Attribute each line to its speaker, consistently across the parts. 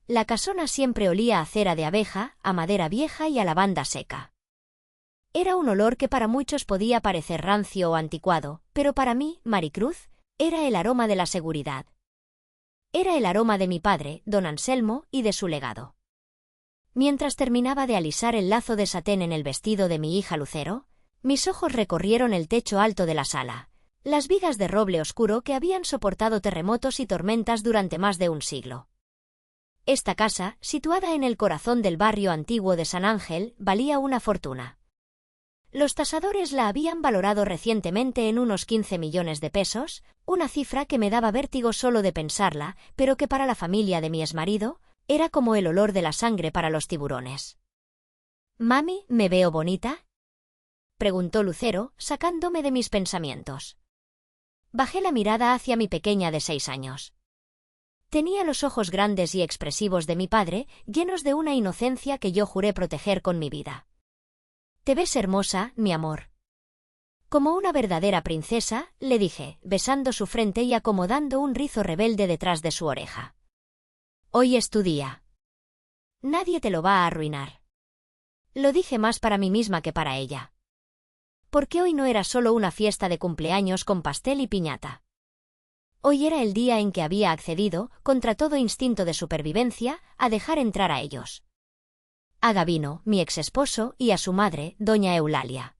Speaker 1: La casona siempre olía a cera de abeja, a madera vieja y a lavanda seca. Era un olor que para muchos podía parecer rancio o anticuado, pero para mí, Maricruz, era el aroma de la seguridad. Era el aroma de mi padre, don Anselmo, y de su legado. Mientras terminaba de alisar el lazo de satén en el vestido de mi hija Lucero, mis ojos recorrieron el techo alto de la sala, las vigas de roble oscuro que habían soportado terremotos y tormentas durante más de un siglo. Esta casa, situada en el corazón del barrio antiguo de San Ángel, valía una fortuna. Los tasadores la habían valorado recientemente en unos 15 millones de pesos, una cifra que me daba vértigo solo de pensarla, pero que para la familia de mi exmarido era como el olor de la sangre para los tiburones. «Mami, ¿me veo bonita?», preguntó Lucero, sacándome de mis pensamientos. Bajé la mirada hacia mi pequeña de 6 años. Tenía los ojos grandes y expresivos de mi padre, llenos de una inocencia que yo juré proteger con mi vida. «Te ves hermosa, mi amor». Como una verdadera princesa, le dije, besando su frente y acomodando un rizo rebelde detrás de su oreja. «Hoy es tu día. Nadie te lo va a arruinar». Lo dije más para mí misma que para ella. Porque hoy no era solo una fiesta de cumpleaños con pastel y piñata. Hoy era el día en que había accedido, contra todo instinto de supervivencia, a dejar entrar a ellos. A Gabino, mi exesposo, y a su madre, doña Eulalia.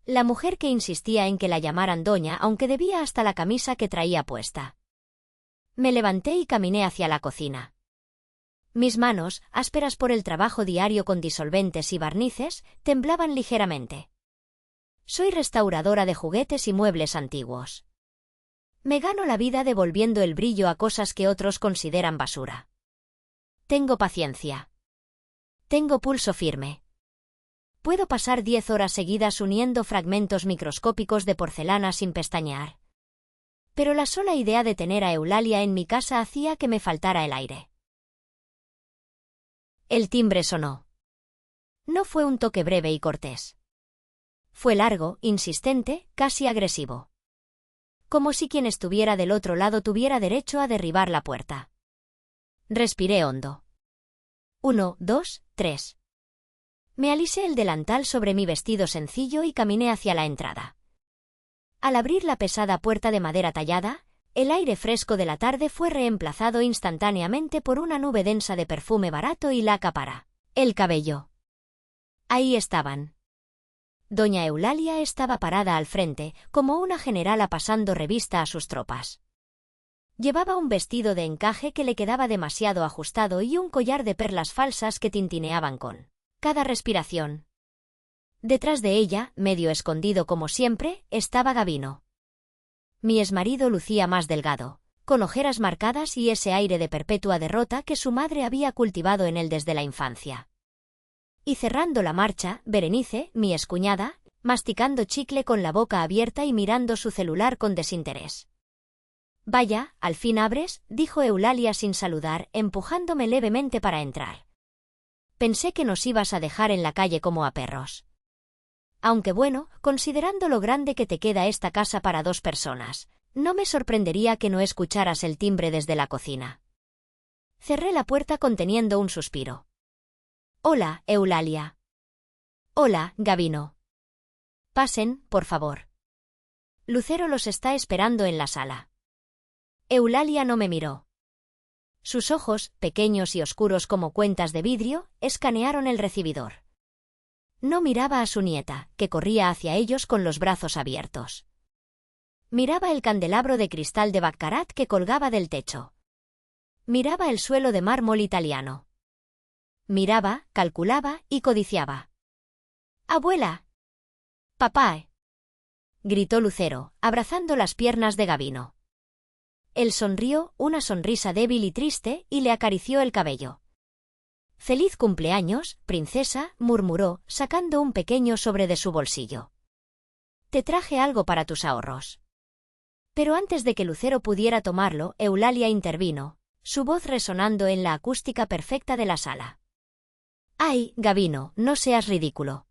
Speaker 1: La mujer que insistía en que la llamaran doña aunque debía hasta la camisa que traía puesta. Me levanté y caminé hacia la cocina. Mis manos, ásperas por el trabajo diario con disolventes y barnices, temblaban ligeramente. Soy restauradora de juguetes y muebles antiguos. Me gano la vida devolviendo el brillo a cosas que otros consideran basura. Tengo paciencia. Tengo pulso firme. Puedo pasar 10 horas seguidas uniendo fragmentos microscópicos de porcelana sin pestañear. Pero la sola idea de tener a Eulalia en mi casa hacía que me faltara el aire. El timbre sonó. No fue un toque breve y cortés. Fue largo, insistente, casi agresivo. Como si quien estuviera del otro lado tuviera derecho a derribar la puerta. Respiré hondo. 1, 2, 3. Me alisé el delantal sobre mi vestido sencillo y caminé hacia la entrada. Al abrir la pesada puerta de madera tallada, el aire fresco de la tarde fue reemplazado instantáneamente por una nube densa de perfume barato y laca para el cabello. Ahí estaban. Doña Eulalia estaba parada al frente, como una generala pasando revista a sus tropas. Llevaba un vestido de encaje que le quedaba demasiado ajustado y un collar de perlas falsas que tintineaban con cada respiración. Detrás de ella, medio escondido como siempre, estaba Gabino. Mi exmarido lucía más delgado, con ojeras marcadas y ese aire de perpetua derrota que su madre había cultivado en él desde la infancia. Y cerrando la marcha, Berenice, mi excuñada, masticando chicle con la boca abierta y mirando su celular con desinterés. «Vaya, al fin abres», dijo Eulalia sin saludar, empujándome levemente para entrar. «Pensé que nos ibas a dejar en la calle como a perros. Aunque bueno, considerando lo grande que te queda esta casa para 2 personas, no me sorprendería que no escucharas el timbre desde la cocina». Cerré la puerta conteniendo un suspiro. «Hola, Eulalia». «Hola, Gabino». «Pasen, por favor. Lucero los está esperando en la sala». Eulalia no me miró. Sus ojos, pequeños y oscuros como cuentas de vidrio, escanearon el recibidor. No miraba a su nieta, que corría hacia ellos con los brazos abiertos. Miraba el candelabro de cristal de Baccarat que colgaba del techo. Miraba el suelo de mármol italiano. Miraba, calculaba y codiciaba. «¡Abuela! ¡Papá!», gritó Lucero, abrazando las piernas de Gabino. Él sonrió, una sonrisa débil y triste, y le acarició el cabello. «Feliz cumpleaños, princesa», murmuró, sacando un pequeño sobre de su bolsillo. «Te traje algo para tus ahorros». Pero antes de que Lucero pudiera tomarlo, Eulalia intervino, su voz resonando en la acústica perfecta de la sala. «Ay, Gabino, no seas ridículo.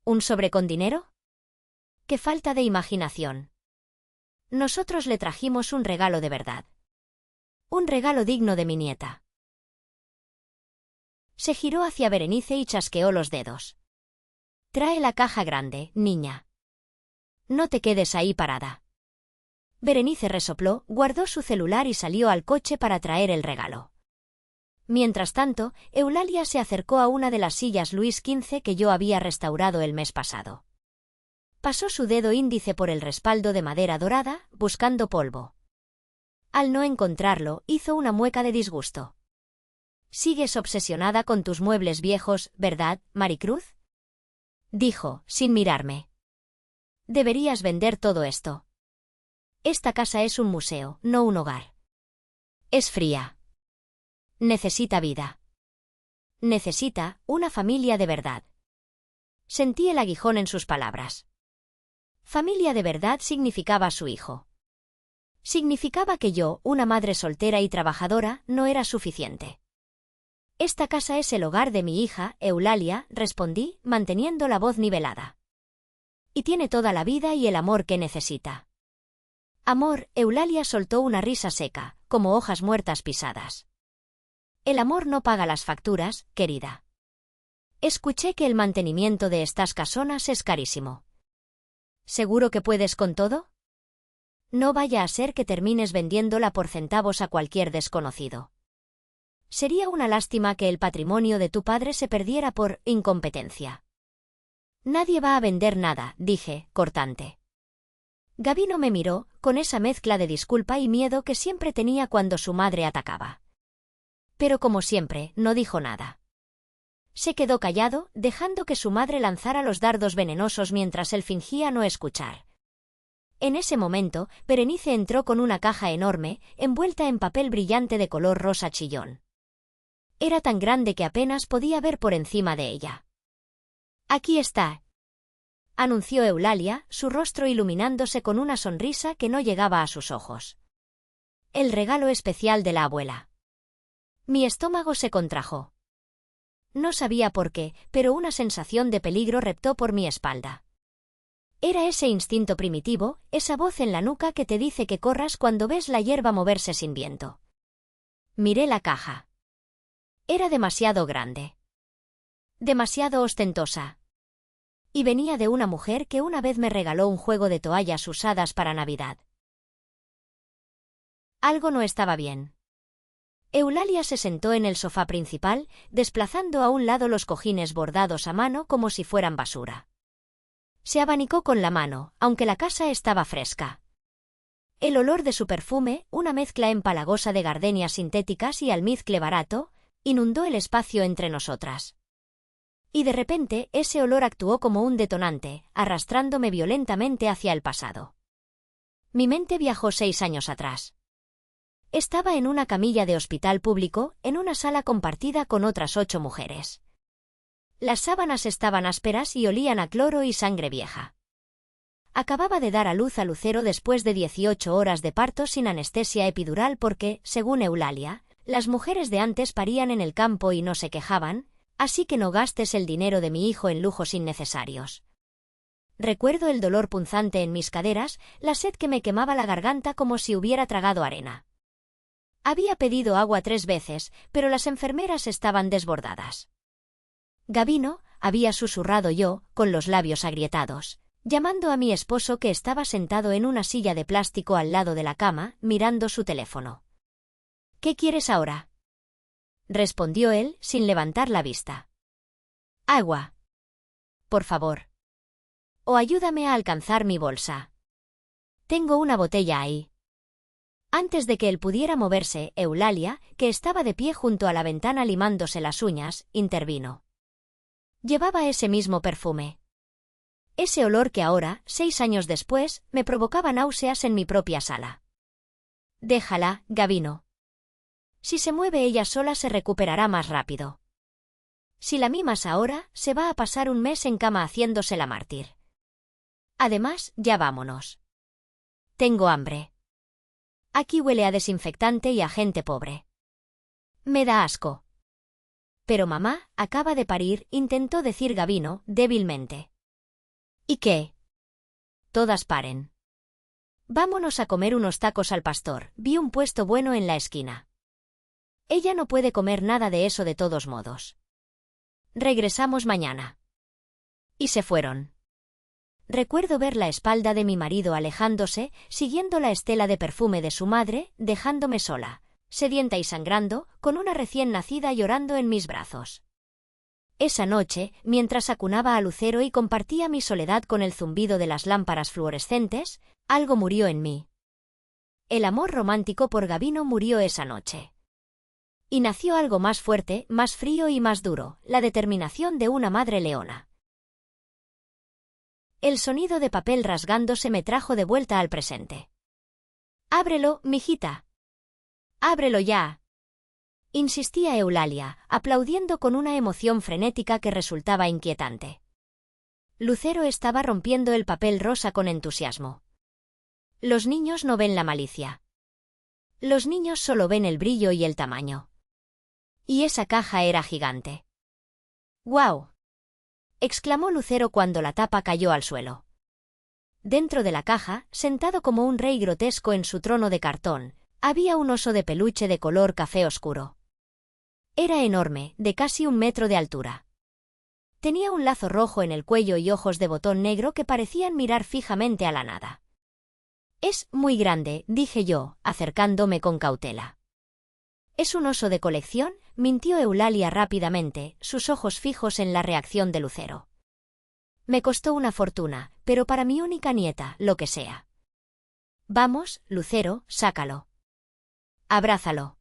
Speaker 1: ¿Un sobre con dinero? ¡Qué falta de imaginación! Nosotros le trajimos un regalo de verdad. Un regalo digno de mi nieta». Se giró hacia Berenice y chasqueó los dedos. Trae la caja grande, niña. No te quedes ahí parada. Berenice resopló, guardó su celular y salió al coche para traer el regalo. Mientras tanto, Eulalia se acercó a una de las sillas Luis XV que yo había restaurado el mes pasado. Pasó su dedo índice por el respaldo de madera dorada, buscando polvo. Al no encontrarlo, hizo una mueca de disgusto. «Sigues obsesionada con tus muebles viejos, ¿verdad, Maricruz?», dijo, sin mirarme. «Deberías vender todo esto. Esta casa es un museo, no un hogar. Es fría. Necesita vida. Necesita una familia de verdad». Sentí el aguijón en sus palabras. Familia de verdad significaba su hijo. Significaba que yo, una madre soltera y trabajadora, no era suficiente. «Esta casa es el hogar de mi hija, Eulalia», respondí, manteniendo la voz nivelada. «Y tiene toda la vida y el amor que necesita». «Amor», Eulalia soltó una risa seca, como hojas muertas pisadas. «El amor no paga las facturas, querida. Escuché que el mantenimiento de estas casonas es carísimo». «¿Seguro que puedes con todo? No vaya a ser que termines vendiéndola por centavos a cualquier desconocido. Sería una lástima que el patrimonio de tu padre se perdiera por incompetencia». «Nadie va a vender nada», dije, cortante. Gabino me miró, con esa mezcla de disculpa y miedo que siempre tenía cuando su madre atacaba. Pero como siempre, no dijo nada. Se quedó callado, dejando que su madre lanzara los dardos venenosos mientras él fingía no escuchar. En ese momento, Berenice entró con una caja enorme, envuelta en papel brillante de color rosa chillón. Era tan grande que apenas podía ver por encima de ella. «Aquí está», anunció Eulalia, su rostro iluminándose con una sonrisa que no llegaba a sus ojos. «El regalo especial de la abuela». Mi estómago se contrajo. No sabía por qué, pero una sensación de peligro reptó por mi espalda. Era ese instinto primitivo, esa voz en la nuca que te dice que corras cuando ves la hierba moverse sin viento. Miré la caja. Era demasiado grande. Demasiado ostentosa. Y venía de una mujer que una vez me regaló un juego de toallas usadas para Navidad. Algo no estaba bien. Eulalia se sentó en el sofá principal, desplazando a un lado los cojines bordados a mano como si fueran basura. Se abanicó con la mano, aunque la casa estaba fresca. El olor de su perfume, una mezcla empalagosa de gardenias sintéticas y almizcle barato, inundó el espacio entre nosotras. Y de repente, ese olor actuó como un detonante, arrastrándome violentamente hacia el pasado. Mi mente viajó 6 años atrás. Estaba en una camilla de hospital público, en una sala compartida con otras 8 mujeres. Las sábanas estaban ásperas y olían a cloro y sangre vieja. Acababa de dar a luz a Lucero después de 18 horas de parto sin anestesia epidural porque, según Eulalia, las mujeres de antes parían en el campo y no se quejaban, así que no gastes el dinero de mi hijo en lujos innecesarios. Recuerdo el dolor punzante en mis caderas, la sed que me quemaba la garganta como si hubiera tragado arena. Había pedido agua 3 veces, pero las enfermeras estaban desbordadas. «Gabino», había susurrado yo, con los labios agrietados, llamando a mi esposo que estaba sentado en una silla de plástico al lado de la cama, mirando su teléfono. «¿Qué quieres ahora?», respondió él, sin levantar la vista. «Agua. Por favor. O ayúdame a alcanzar mi bolsa. Tengo una botella ahí». Antes de que él pudiera moverse, Eulalia, que estaba de pie junto a la ventana limándose las uñas, intervino. Llevaba ese mismo perfume. Ese olor que ahora, 6 años después, me provocaba náuseas en mi propia sala. «Déjala, Gabino. Si se mueve ella sola se recuperará más rápido. Si la mimas ahora, se va a pasar un mes en cama haciéndose la mártir. Además, ya vámonos. Tengo hambre. Aquí huele a desinfectante y a gente pobre. Me da asco». «Pero mamá acaba de parir», intentó decir Gabino, débilmente. «¿Y qué? Todas paren. Vámonos a comer unos tacos al pastor, vi un puesto bueno en la esquina. Ella no puede comer nada de eso de todos modos». Regresamos mañana. Y se fueron. Recuerdo ver la espalda de mi marido alejándose, siguiendo la estela de perfume de su madre, dejándome sola, sedienta y sangrando, con una recién nacida llorando en mis brazos. Esa noche, mientras acunaba a Lucero y compartía mi soledad con el zumbido de las lámparas fluorescentes, algo murió en mí. El amor romántico por Gavino murió esa noche. Y nació algo más fuerte, más frío y más duro, la determinación de una madre leona. El sonido de papel rasgándose me trajo de vuelta al presente. «Ábrelo, mijita. Ábrelo ya», insistía Eulalia, aplaudiendo con una emoción frenética que resultaba inquietante. Lucero estaba rompiendo el papel rosa con entusiasmo. Los niños no ven la malicia. Los niños solo ven el brillo y el tamaño. Y esa caja era gigante. «¡Guau!», exclamó Lucero cuando la tapa cayó al suelo. Dentro de la caja, sentado como un rey grotesco en su trono de cartón, había un oso de peluche de color café oscuro. Era enorme, de casi 1 metro de altura. Tenía un lazo rojo en el cuello y ojos de botón negro que parecían mirar fijamente a la nada. «Es muy grande», dije yo, acercándome con cautela. «¿Es un oso de colección?», mintió Eulalia rápidamente, sus ojos fijos en la reacción de Lucero. «Me costó una fortuna, pero para mi única nieta, lo que sea». «Vamos, Lucero, sácalo. Abrázalo».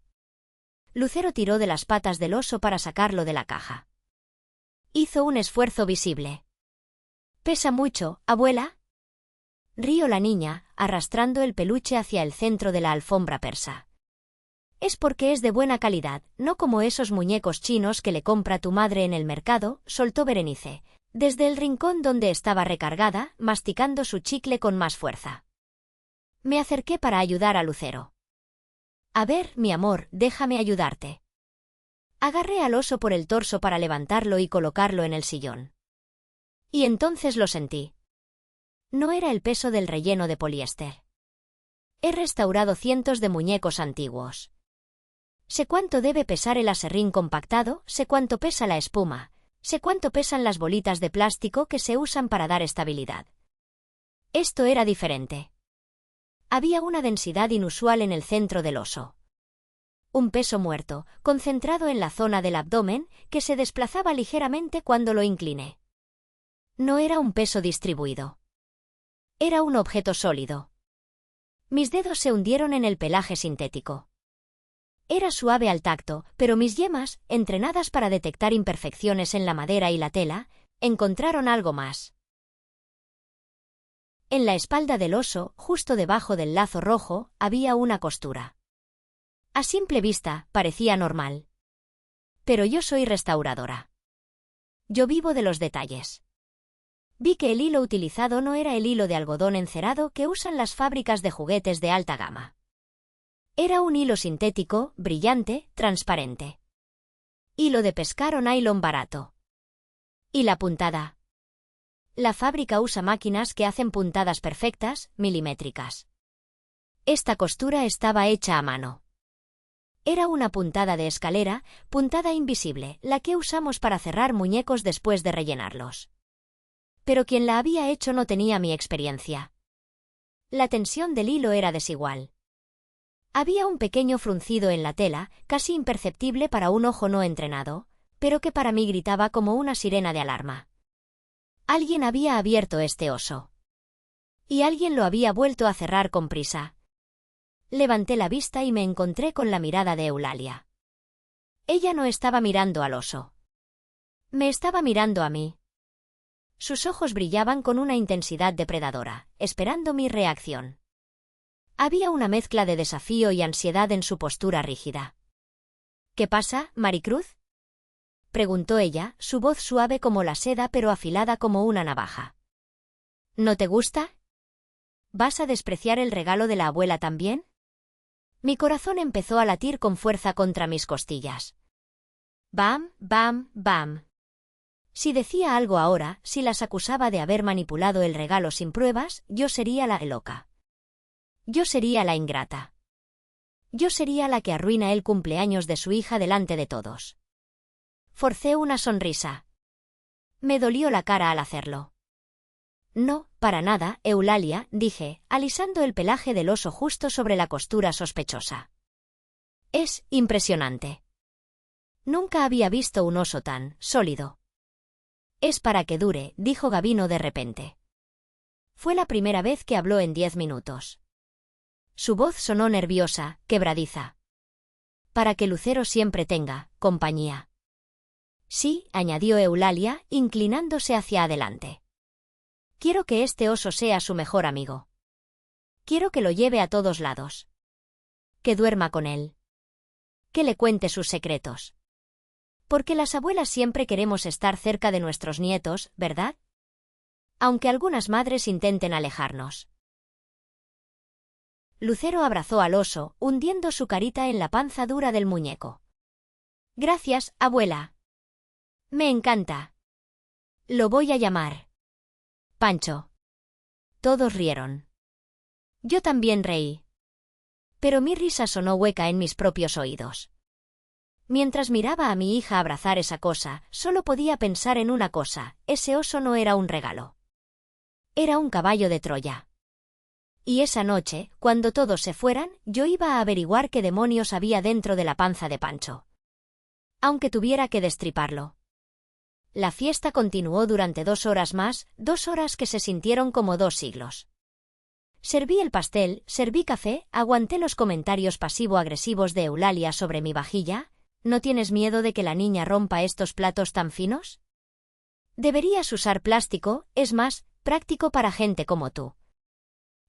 Speaker 1: Lucero tiró de las patas del oso para sacarlo de la caja. Hizo un esfuerzo visible. «¿Pesa mucho, abuela?», rió la niña, arrastrando el peluche hacia el centro de la alfombra persa. «Es porque es de buena calidad, no como esos muñecos chinos que le compra tu madre en el mercado», soltó Berenice, desde el rincón donde estaba recargada, masticando su chicle con más fuerza. Me acerqué para ayudar a Lucero. «A ver, mi amor, déjame ayudarte». Agarré al oso por el torso para levantarlo y colocarlo en el sillón. Y entonces lo sentí. No era el peso del relleno de poliéster. He restaurado cientos de muñecos antiguos. Sé cuánto debe pesar el aserrín compactado, sé cuánto pesa la espuma, sé cuánto pesan las bolitas de plástico que se usan para dar estabilidad. Esto era diferente. Había una densidad inusual en el centro del oso. Un peso muerto, concentrado en la zona del abdomen, que se desplazaba ligeramente cuando lo incliné. No era un peso distribuido. Era un objeto sólido. Mis dedos se hundieron en el pelaje sintético. Era suave al tacto, pero mis yemas, entrenadas para detectar imperfecciones en la madera y la tela, encontraron algo más. En la espalda del oso, justo debajo del lazo rojo, había una costura. A simple vista, parecía normal. Pero yo soy restauradora. Yo vivo de los detalles. Vi que el hilo utilizado no era el hilo de algodón encerado que usan las fábricas de juguetes de alta gama. Era un hilo sintético, brillante, transparente. Hilo de pescar o nylon barato. ¿Y la puntada? La fábrica usa máquinas que hacen puntadas perfectas, milimétricas. Esta costura estaba hecha a mano. Era una puntada de escalera, puntada invisible, la que usamos para cerrar muñecos después de rellenarlos. Pero quien la había hecho no tenía mi experiencia. La tensión del hilo era desigual. Había un pequeño fruncido en la tela, casi imperceptible para un ojo no entrenado, pero que para mí gritaba como una sirena de alarma. Alguien había abierto este oso. Y alguien lo había vuelto a cerrar con prisa. Levanté la vista y me encontré con la mirada de Eulalia. Ella no estaba mirando al oso. Me estaba mirando a mí. Sus ojos brillaban con una intensidad depredadora, esperando mi reacción. Había una mezcla de desafío y ansiedad en su postura rígida. «¿Qué pasa, Maricruz?», preguntó ella, su voz suave como la seda pero afilada como una navaja. «¿No te gusta? ¿Vas a despreciar el regalo de la abuela también?». Mi corazón empezó a latir con fuerza contra mis costillas. Bam, bam, bam. Si decía algo ahora, si las acusaba de haber manipulado el regalo sin pruebas, yo sería la loca. Yo sería la ingrata. Yo sería la que arruina el cumpleaños de su hija delante de todos. Forcé una sonrisa. Me dolió la cara al hacerlo. No, para nada, Eulalia, dije, alisando el pelaje del oso justo sobre la costura sospechosa. Es impresionante. Nunca había visto un oso tan sólido. Es para que dure, dijo Gabino de repente. Fue la primera vez que habló en 10 minutos. Su voz sonó nerviosa, quebradiza. Para que Lucero siempre tenga compañía. Sí, añadió Eulalia, inclinándose hacia adelante. Quiero que este oso sea su mejor amigo. Quiero que lo lleve a todos lados. Que duerma con él. Que le cuente sus secretos. Porque las abuelas siempre queremos estar cerca de nuestros nietos, ¿verdad? Aunque algunas madres intenten alejarnos. Lucero abrazó al oso, hundiendo su carita en la panza dura del muñeco. Gracias, abuela. Me encanta. Lo voy a llamar Pancho. Todos rieron. Yo también reí. Pero mi risa sonó hueca en mis propios oídos. Mientras miraba a mi hija abrazar esa cosa, solo podía pensar en una cosa: ese oso no era un regalo. Era un caballo de Troya. Y esa noche, cuando todos se fueran, yo iba a averiguar qué demonios había dentro de la panza de Pancho. Aunque tuviera que destriparlo. La fiesta continuó durante 2 horas más, 2 horas que se sintieron como 2 siglos. Serví el pastel, serví café, aguanté los comentarios pasivo-agresivos de Eulalia sobre mi vajilla. ¿No tienes miedo de que la niña rompa estos platos tan finos? Deberías usar plástico, es más práctico para gente como tú.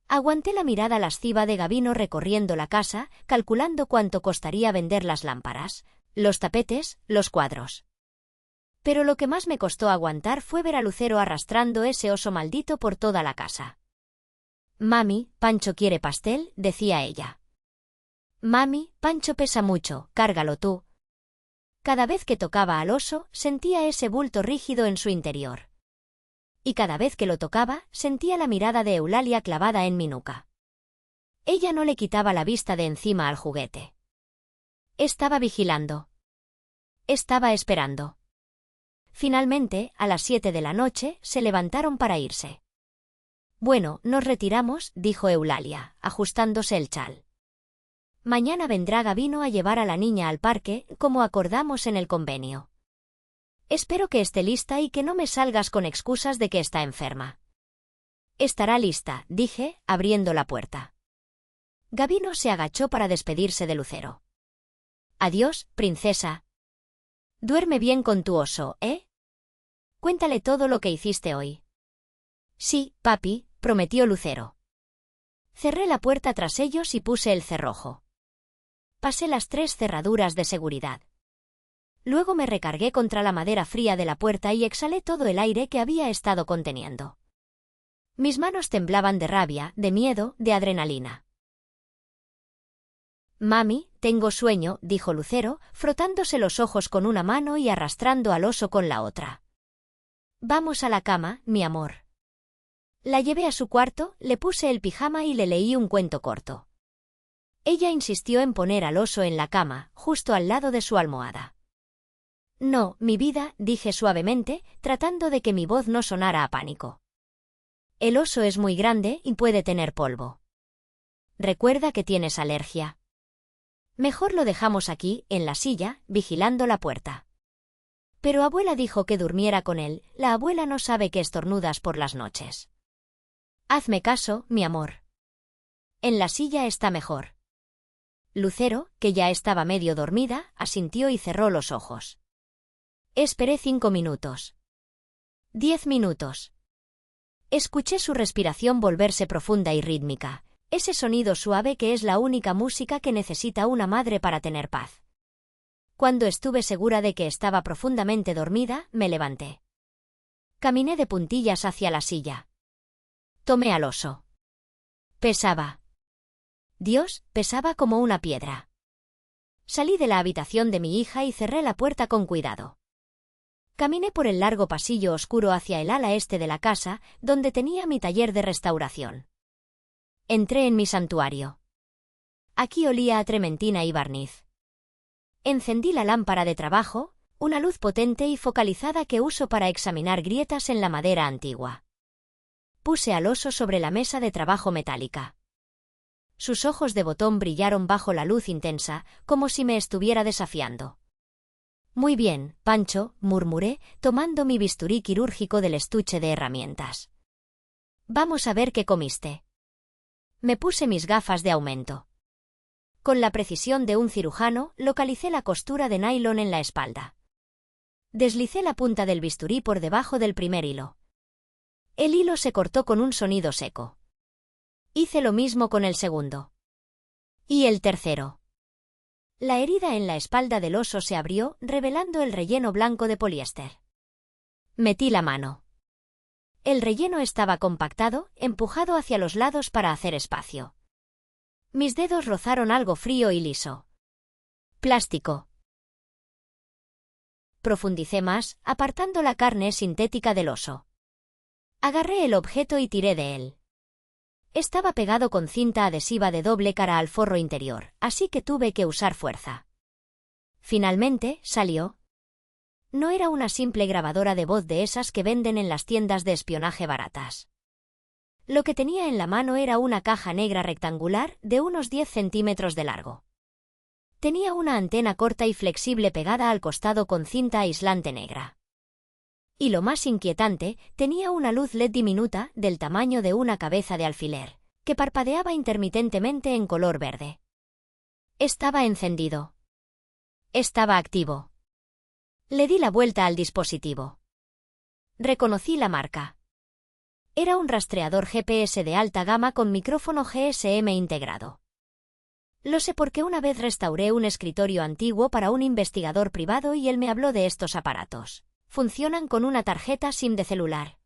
Speaker 1: Aguanté la mirada lasciva de Gabino recorriendo la casa, calculando cuánto costaría vender las lámparas, los tapetes, los cuadros. Pero lo que más me costó aguantar fue ver a Lucero arrastrando ese oso maldito por toda la casa. Mami, Pancho quiere pastel, decía ella. Mami, Pancho pesa mucho, cárgalo tú. Cada vez que tocaba al oso, sentía ese bulto rígido en su interior. Y cada vez que lo tocaba, sentía la mirada de Eulalia clavada en mi nuca. Ella no le quitaba la vista de encima al juguete. Estaba vigilando. Estaba esperando. Finalmente, a las 7 de la noche, se levantaron para irse. Bueno, nos retiramos, dijo Eulalia, ajustándose el chal. Mañana vendrá Gabino a llevar a la niña al parque, como acordamos en el convenio. Espero que esté lista y que no me salgas con excusas de que está enferma. Estará lista, dije, abriendo la puerta. Gabino se agachó para despedirse de Lucero. Adiós, princesa. Duerme bien con tu oso, ¿eh? Cuéntale todo lo que hiciste hoy. Sí, papi, prometió Lucero. Cerré la puerta tras ellos y puse el cerrojo. Pasé las 3 cerraduras de seguridad. Luego me recargué contra la madera fría de la puerta y exhalé todo el aire que había estado conteniendo. Mis manos temblaban de rabia, de miedo, de adrenalina. Mami, tengo sueño, dijo Lucero, frotándose los ojos con una mano y arrastrando al oso con la otra. Vamos a la cama, mi amor. La llevé a su cuarto, le puse el pijama y le leí un cuento corto. Ella insistió en poner al oso en la cama, justo al lado de su almohada. No, mi vida, dije suavemente, tratando de que mi voz no sonara a pánico. El oso es muy grande y puede tener polvo. Recuerda que tienes alergia. Mejor lo dejamos aquí, en la silla, vigilando la puerta. Pero abuela dijo que durmiera con él, la abuela no sabe que estornudas por las noches. Hazme caso, mi amor. En la silla está mejor. Lucero, que ya estaba medio dormida, asintió y cerró los ojos. Esperé 5 minutos. 10 minutos. Escuché su respiración volverse profunda y rítmica, ese sonido suave que es la única música que necesita una madre para tener paz. Cuando estuve segura de que estaba profundamente dormida, me levanté. Caminé de puntillas hacia la silla. Tomé al oso. Pesaba. Dios, pesaba como una piedra. Salí de la habitación de mi hija y cerré la puerta con cuidado. Caminé por el largo pasillo oscuro hacia el ala este de la casa, donde tenía mi taller de restauración. Entré en mi santuario. Aquí olía a trementina y barniz. Encendí la lámpara de trabajo, Una luz potente y focalizada que uso para examinar grietas en la madera antigua. Puse al oso sobre la mesa de trabajo metálica. Sus ojos de botón brillaron bajo la luz intensa, como si me estuviera desafiando. Muy bien, Pancho, murmuré, tomando mi bisturí quirúrgico del estuche de herramientas. Vamos a ver qué comiste. Me puse mis gafas de aumento. Con la precisión de un cirujano, localicé la costura de nylon en la espalda. Deslicé la punta del bisturí por debajo del primer hilo. El hilo se cortó con un sonido seco. Hice lo mismo con el segundo. Y el tercero. La herida en la espalda del oso se abrió, revelando el relleno blanco de poliéster. Metí la mano. El relleno estaba compactado, empujado hacia los lados para hacer espacio. Mis dedos rozaron algo frío y liso. Plástico. Profundicé más, apartando la carne sintética del oso. Agarré el objeto y tiré de él. Estaba pegado con cinta adhesiva de doble cara al forro interior, así que tuve que usar fuerza. Finalmente, salió. No era una simple grabadora de voz de esas que venden en las tiendas de espionaje baratas. Lo que tenía en la mano era una caja negra rectangular de unos 10 centímetros de largo. Tenía una antena corta y flexible pegada al costado con cinta aislante negra. Y lo más inquietante, tenía una luz LED diminuta, del tamaño de una cabeza de alfiler, que parpadeaba intermitentemente en color verde. Estaba encendido. Estaba activo. Le di la vuelta al dispositivo. Reconocí la marca. Era un rastreador GPS de alta gama con micrófono GSM integrado. Lo sé porque una vez restauré un escritorio antiguo para un investigador privado y él me habló de estos aparatos. Funcionan con una tarjeta SIM de celular.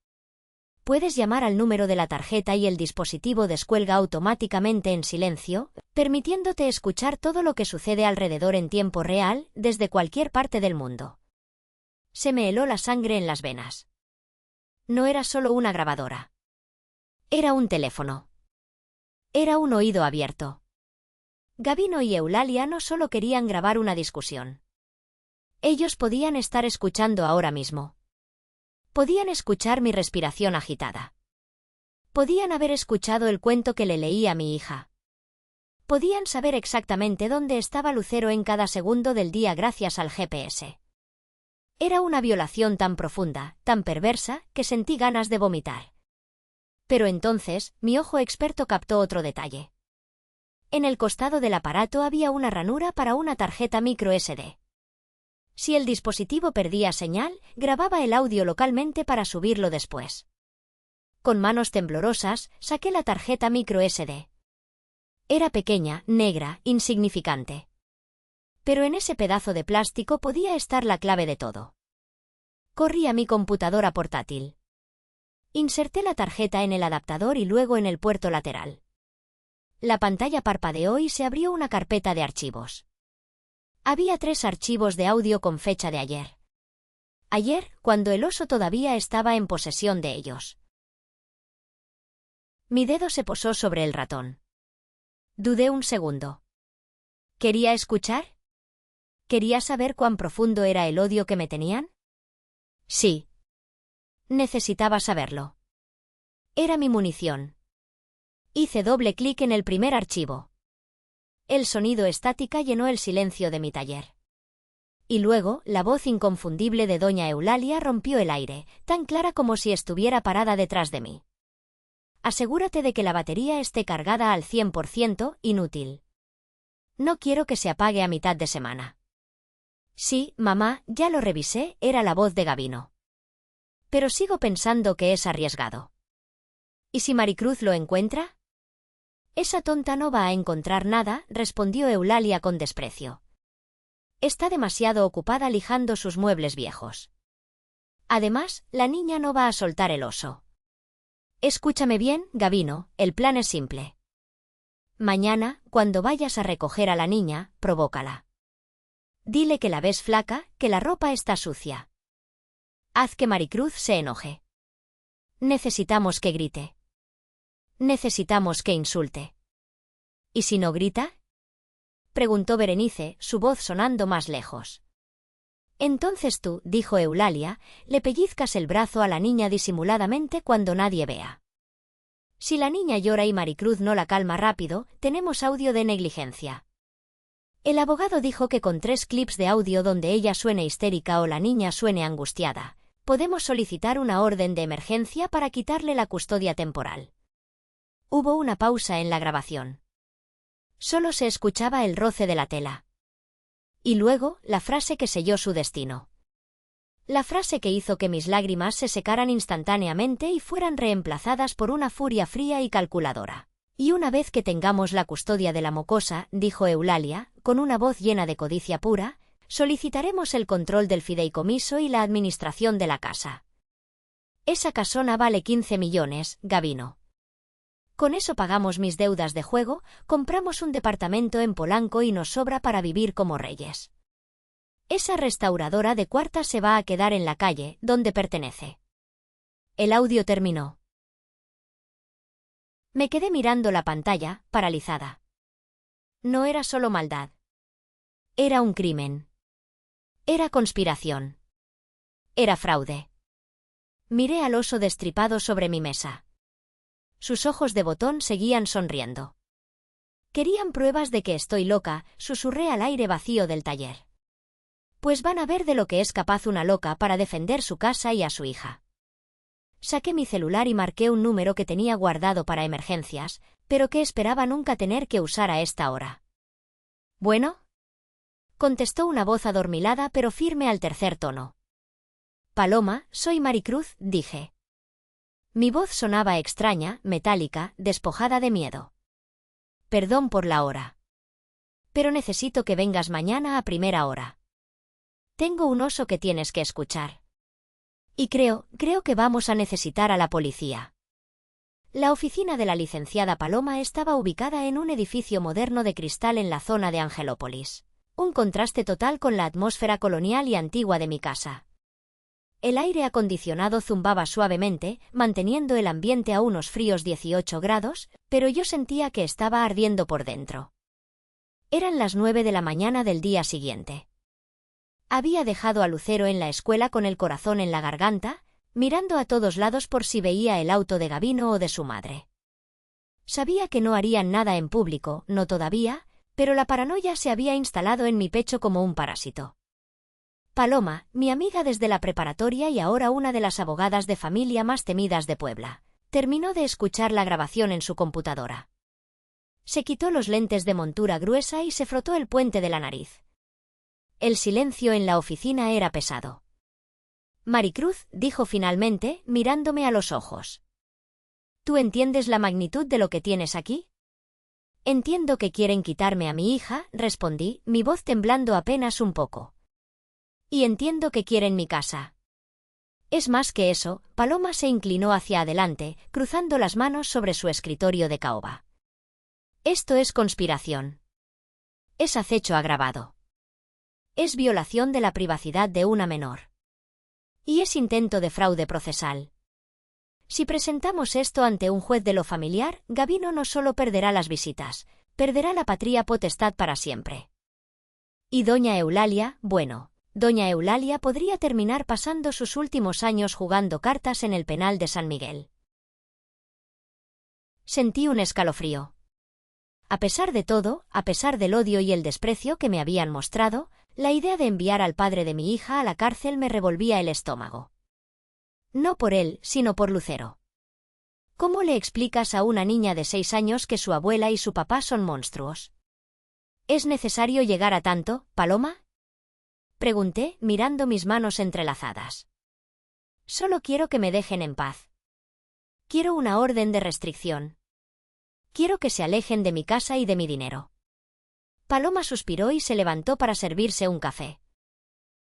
Speaker 1: Puedes llamar al número de la tarjeta y el dispositivo descuelga automáticamente en silencio, permitiéndote escuchar todo lo que sucede alrededor en tiempo real, desde cualquier parte del mundo. Se me heló la sangre en las venas. No era solo una grabadora. Era un teléfono. Era un oído abierto. Gabino y Eulalia no solo querían grabar una discusión. Ellos podían estar escuchando ahora mismo. Podían escuchar mi respiración agitada. Podían haber escuchado el cuento que le leí a mi hija. Podían saber exactamente dónde estaba Lucero en cada segundo del día gracias al GPS. Era una violación tan profunda, tan perversa, que sentí ganas de vomitar. Pero entonces, mi ojo experto captó otro detalle. En el costado del aparato había una ranura para una tarjeta micro SD. Si el dispositivo perdía señal, grababa el audio localmente para subirlo después. Con manos temblorosas, saqué la tarjeta micro SD. Era pequeña, negra, insignificante. Pero en ese pedazo de plástico podía estar la clave de todo. Corrí a mi computadora portátil. Inserté la tarjeta en el adaptador y luego en el puerto lateral. La pantalla parpadeó y se abrió una carpeta de archivos. Había 3 archivos de audio con fecha de ayer. Ayer, cuando el oso todavía estaba en posesión de ellos. Mi dedo se posó sobre el ratón. Dudé un segundo. ¿Quería escuchar? ¿Quería saber cuán profundo era el odio que me tenían? Sí. Necesitaba saberlo. Era mi munición. Hice doble clic en el primer archivo. El sonido estática llenó el silencio de mi taller. Y luego, la voz inconfundible de doña Eulalia rompió el aire, tan clara como si estuviera parada detrás de mí. Asegúrate de que la batería esté cargada al 100%, inútil. No quiero que se apague a mitad de semana. Sí, mamá, ya lo revisé, era la voz de Gabino. Pero sigo pensando que es arriesgado. ¿Y si Maricruz lo encuentra? Esa tonta no va a encontrar nada, respondió Eulalia con desprecio. Está demasiado ocupada lijando sus muebles viejos. Además, la niña no va a soltar el oso. Escúchame bien, Gabino, el plan es simple. Mañana, cuando vayas a recoger a la niña, provócala. Dile que la ves flaca, que la ropa está sucia. Haz que Maricruz se enoje. Necesitamos que grite. Necesitamos que insulte. ¿Y si no grita? Preguntó Berenice, su voz sonando más lejos. Entonces tú, dijo Eulalia, le pellizcas el brazo a la niña disimuladamente cuando nadie vea. Si la niña llora y Maricruz no la calma rápido, tenemos audio de negligencia. El abogado dijo que con 3 clips de audio donde ella suene histérica o la niña suene angustiada, podemos solicitar una orden de emergencia para quitarle la custodia temporal. Hubo una pausa en la grabación. Solo se escuchaba el roce de la tela. Y luego, la frase que selló su destino. La frase que hizo que mis lágrimas se secaran instantáneamente y fueran reemplazadas por una furia fría y calculadora. Y una vez que tengamos la custodia de la mocosa, dijo Eulalia, con una voz llena de codicia pura, solicitaremos el control del fideicomiso y la administración de la casa. Esa casona vale 15 millones, Gabino. Con eso pagamos mis deudas de juego, compramos un departamento en Polanco y nos sobra para vivir como reyes. Esa restauradora de cuartas se va a quedar en la calle, donde pertenece. El audio terminó. Me quedé mirando la pantalla, paralizada. No era solo maldad. Era un crimen. Era conspiración. Era fraude. Miré al oso destripado sobre mi mesa. Sus ojos de botón seguían sonriendo. Querían pruebas de que estoy loca, susurré al aire vacío del taller. Pues van a ver de lo que es capaz una loca para defender su casa y a su hija. Saqué mi celular y marqué un número que tenía guardado para emergencias, pero que esperaba nunca tener que usar a esta hora. ¿Bueno? Contestó una voz adormilada pero firme al tercer tono. Paloma, soy Maricruz, dije. Mi voz sonaba extraña, metálica, despojada de miedo. Perdón por la hora. Pero necesito que vengas mañana a primera hora. Tengo un oso que tienes que escuchar. Y creo que vamos a necesitar a la policía. La oficina de la licenciada Paloma estaba ubicada en un edificio moderno de cristal en la zona de Angelópolis. Un contraste total con la atmósfera colonial y antigua de mi casa. El aire acondicionado zumbaba suavemente, manteniendo el ambiente a unos fríos 18 grados, pero yo sentía que estaba ardiendo por dentro. Eran las 9 de la mañana del día siguiente. Había dejado a Lucero en la escuela con el corazón en la garganta, mirando a todos lados por si veía el auto de Gabino o de su madre. Sabía que no harían nada en público, no todavía, pero la paranoia se había instalado en mi pecho como un parásito. Paloma, mi amiga desde la preparatoria y ahora una de las abogadas de familia más temidas de Puebla, terminó de escuchar la grabación en su computadora. Se quitó los lentes de montura gruesa y se frotó el puente de la nariz. El silencio en la oficina era pesado. Maricruz, dijo finalmente, mirándome a los ojos. ¿Tú entiendes la magnitud de lo que tienes aquí? Entiendo que quieren quitarme a mi hija, respondí, mi voz temblando apenas un poco. Y entiendo que quieren mi casa. Es más que eso, Paloma se inclinó hacia adelante, cruzando las manos sobre su escritorio de caoba. Esto es conspiración. Es acecho agravado. Es violación de la privacidad de una menor. Y es intento de fraude procesal. Si presentamos esto ante un juez de lo familiar, Gabino no solo perderá las visitas, perderá la patria potestad para siempre. Y doña Eulalia, bueno, doña Eulalia podría terminar pasando sus últimos años jugando cartas en el penal de San Miguel. Sentí un escalofrío. A pesar de todo, a pesar del odio y el desprecio que me habían mostrado, la idea de enviar al padre de mi hija a la cárcel me revolvía el estómago. No por él, sino por Lucero. ¿Cómo le explicas a una niña de 6 años que su abuela y su papá son monstruos? ¿Es necesario llegar a tanto, Paloma? Pregunté, mirando mis manos entrelazadas. Solo quiero que me dejen en paz. Quiero una orden de restricción. Quiero que se alejen de mi casa y de mi dinero. Paloma suspiró y se levantó para servirse un café.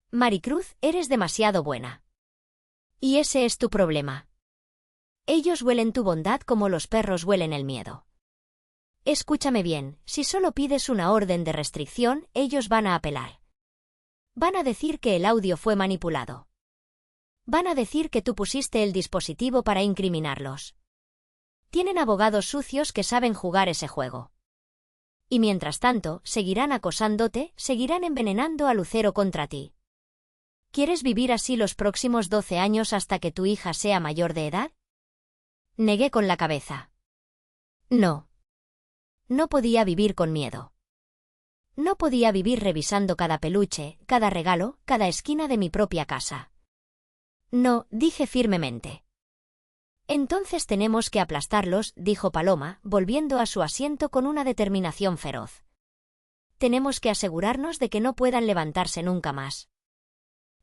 Speaker 1: Maricruz, eres demasiado buena. Y ese es tu problema. Ellos huelen tu bondad como los perros huelen el miedo. Escúchame bien, si solo pides una orden de restricción, ellos van a apelar. Van a decir que el audio fue manipulado. Van a decir que tú pusiste el dispositivo para incriminarlos. Tienen abogados sucios que saben jugar ese juego. Y mientras tanto, seguirán acosándote, seguirán envenenando a Lucero contra ti. ¿Quieres vivir así los próximos 12 años hasta que tu hija sea mayor de edad? Negué con la cabeza. No. No podía vivir con miedo. No podía vivir revisando cada peluche, cada regalo, cada esquina de mi propia casa. No, dije firmemente. Entonces tenemos que aplastarlos, dijo Paloma, volviendo a su asiento con una determinación feroz. Tenemos que asegurarnos de que no puedan levantarse nunca más.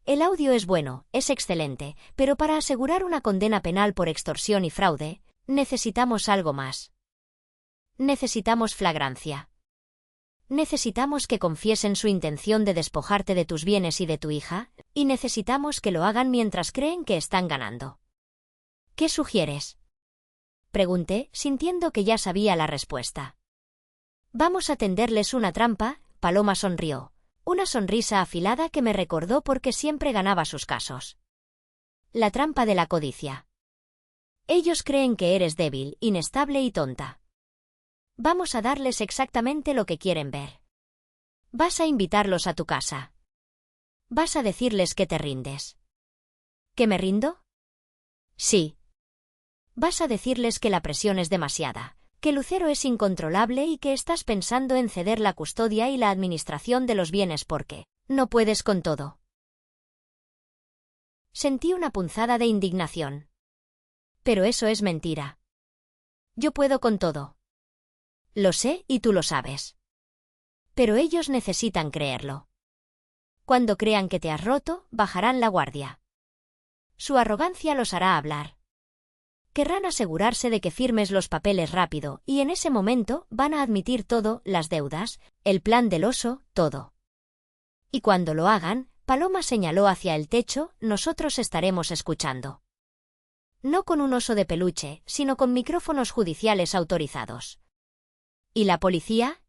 Speaker 1: El audio es bueno, es excelente, pero para asegurar una condena penal por extorsión y fraude, necesitamos algo más. Necesitamos flagrancia. Necesitamos que confiesen su intención de despojarte de tus bienes y de tu hija, y necesitamos que lo hagan mientras creen que están ganando. ¿Qué sugieres? Pregunté, sintiendo que ya sabía la respuesta. Vamos a tenderles una trampa, Paloma sonrió, una sonrisa afilada que me recordó porque siempre ganaba sus casos. La trampa de la codicia. Ellos creen que eres débil, inestable y tonta. Vamos a darles exactamente lo que quieren ver. Vas a invitarlos a tu casa. Vas a decirles que te rindes. ¿Que me rindo? Sí. Vas a decirles que la presión es demasiada, que Lucero es incontrolable y que estás pensando en ceder la custodia y la administración de los bienes porque no puedes con todo. Sentí una punzada de indignación. Pero eso es mentira. Yo puedo con todo. Lo sé y tú lo sabes. Pero ellos necesitan creerlo. Cuando crean que te has roto, bajarán la guardia. Su arrogancia los hará hablar. Querrán asegurarse de que firmes los papeles rápido, y en ese momento van a admitir todo, las deudas, el plan del oso, todo. Y cuando lo hagan, Paloma señaló hacia el techo, nosotros estaremos escuchando. No con un oso de peluche, sino con micrófonos judiciales autorizados. ¿Y la policía?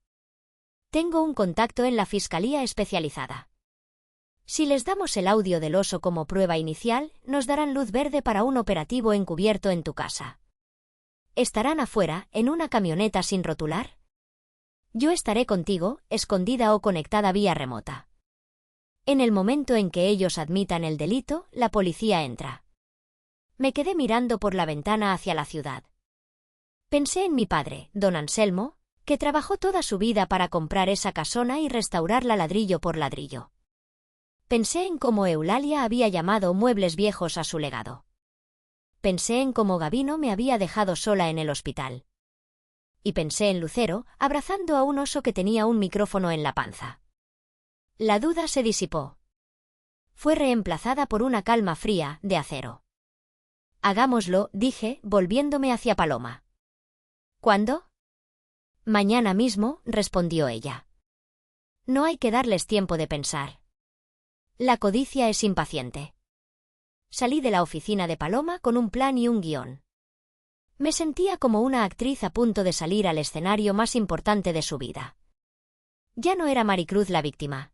Speaker 1: Tengo un contacto en la fiscalía especializada. Si les damos el audio del oso como prueba inicial, nos darán luz verde para un operativo encubierto en tu casa. ¿Estarán afuera, en una camioneta sin rotular? Yo estaré contigo, escondida o conectada vía remota. En el momento en que ellos admitan el delito, la policía entra. Me quedé mirando por la ventana hacia la ciudad. Pensé en mi padre, don Anselmo, que trabajó toda su vida para comprar esa casona y restaurarla ladrillo por ladrillo. Pensé en cómo Eulalia había llamado muebles viejos a su legado. Pensé en cómo Gabino me había dejado sola en el hospital. Y pensé en Lucero, abrazando a un oso que tenía un micrófono en la panza. La duda se disipó. Fue reemplazada por una calma fría, de acero. Hagámoslo, dije, volviéndome hacia Paloma. ¿Cuándo? Mañana mismo, respondió ella. No hay que darles tiempo de pensar. La codicia es impaciente. Salí de la oficina de Paloma con un plan y un guión. Me sentía como una actriz a punto de salir al escenario más importante de su vida. Ya no era Maricruz la víctima.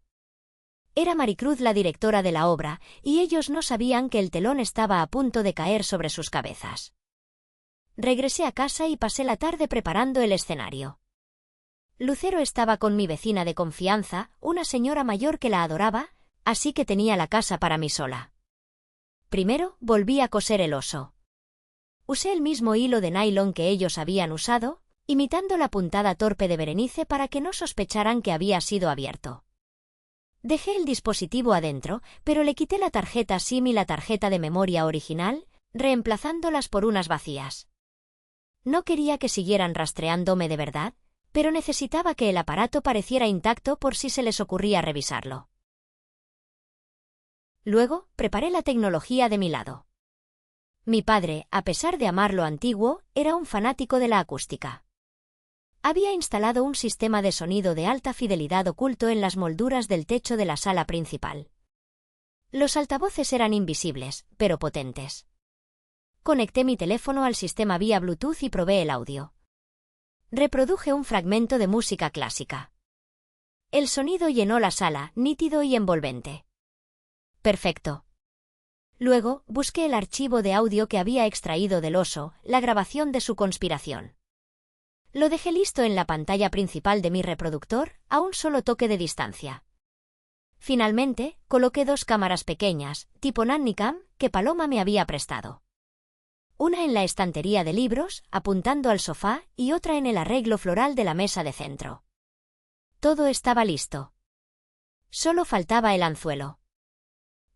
Speaker 1: Era Maricruz la directora de la obra, y ellos no sabían que el telón estaba a punto de caer sobre sus cabezas. Regresé a casa y pasé la tarde preparando el escenario. Lucero estaba con mi vecina de confianza, una señora mayor que la adoraba, así que tenía la casa para mí sola. Primero, volví a coser el oso. Usé el mismo hilo de nylon que ellos habían usado, imitando la puntada torpe de Berenice para que no sospecharan que había sido abierto. Dejé el dispositivo adentro, pero le quité la tarjeta SIM y la tarjeta de memoria original, reemplazándolas por unas vacías. No quería que siguieran rastreándome de verdad, pero necesitaba que el aparato pareciera intacto por si se les ocurría revisarlo. Luego, preparé la tecnología de mi lado. Mi padre, a pesar de amar lo antiguo, era un fanático de la acústica. Había instalado un sistema de sonido de alta fidelidad oculto en las molduras del techo de la sala principal. Los altavoces eran invisibles, pero potentes. Conecté mi teléfono al sistema vía Bluetooth y probé el audio. Reproduje un fragmento de música clásica. El sonido llenó la sala, nítido y envolvente. Perfecto. Luego, busqué el archivo de audio que había extraído del oso, la grabación de su conspiración. Lo dejé listo en la pantalla principal de mi reproductor, a un solo toque de distancia. Finalmente, coloqué 2 cámaras pequeñas, tipo Nannycam, que Paloma me había prestado. Una en la estantería de libros, apuntando al sofá, y otra en el arreglo floral de la mesa de centro. Todo estaba listo. Solo faltaba el anzuelo.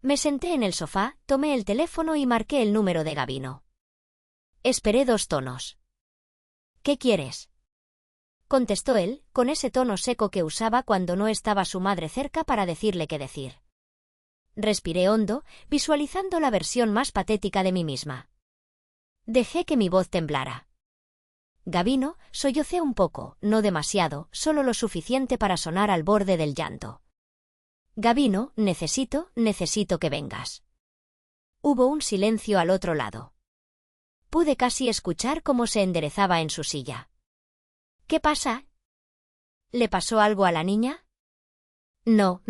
Speaker 1: Me senté en el sofá, tomé el teléfono y marqué el número de Gabino. Esperé 2 tonos. ¿Qué quieres?, contestó él, con ese tono seco que usaba cuando no estaba su madre cerca para decirle qué decir. Respiré hondo, visualizando la versión más patética de mí misma. Dejé que mi voz temblara. Gabino, sollocé un poco, no demasiado, solo lo suficiente para sonar al borde del llanto. Gabino, necesito que vengas. Hubo un silencio al otro lado. Pude casi escuchar cómo se enderezaba en su silla. ¿Qué pasa? ¿Le pasó algo a la niña? No.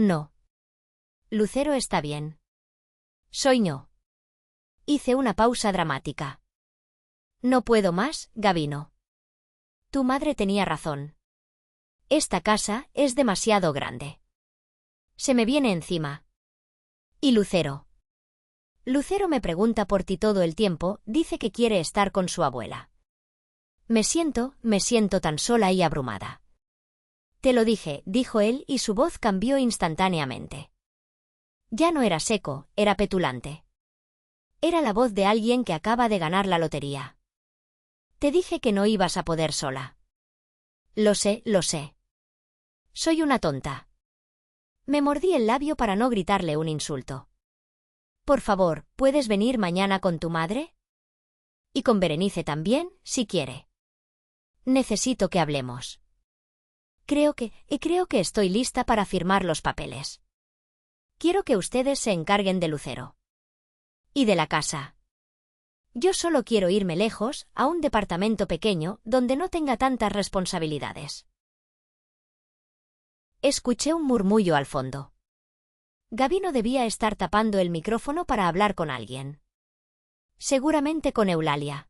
Speaker 1: Lucero está bien. Soñó. Hice una pausa dramática. No puedo más, Gabino. Tu madre tenía razón. Esta casa es demasiado grande. Se me viene encima. ¿Y Lucero? Lucero me pregunta por ti todo el tiempo, dice que quiere estar con su abuela. Me siento tan sola y abrumada. Te lo dije, dijo él y su voz cambió instantáneamente. Ya no era seco, era petulante. Era la voz de alguien que acaba de ganar la lotería. Te dije que no ibas a poder sola. Lo sé. Soy una tonta. Me mordí el labio para no gritarle un insulto. Por favor, ¿puedes venir mañana con tu madre? Y con Berenice también, si quiere. Necesito que hablemos. Creo que estoy lista para firmar los papeles. Quiero que ustedes se encarguen de Lucero. Y de la casa. Yo solo quiero irme lejos, a un departamento pequeño, donde no tenga tantas responsabilidades. Escuché un murmullo al fondo. Gabino debía estar tapando el micrófono para hablar con alguien. Seguramente con Eulalia.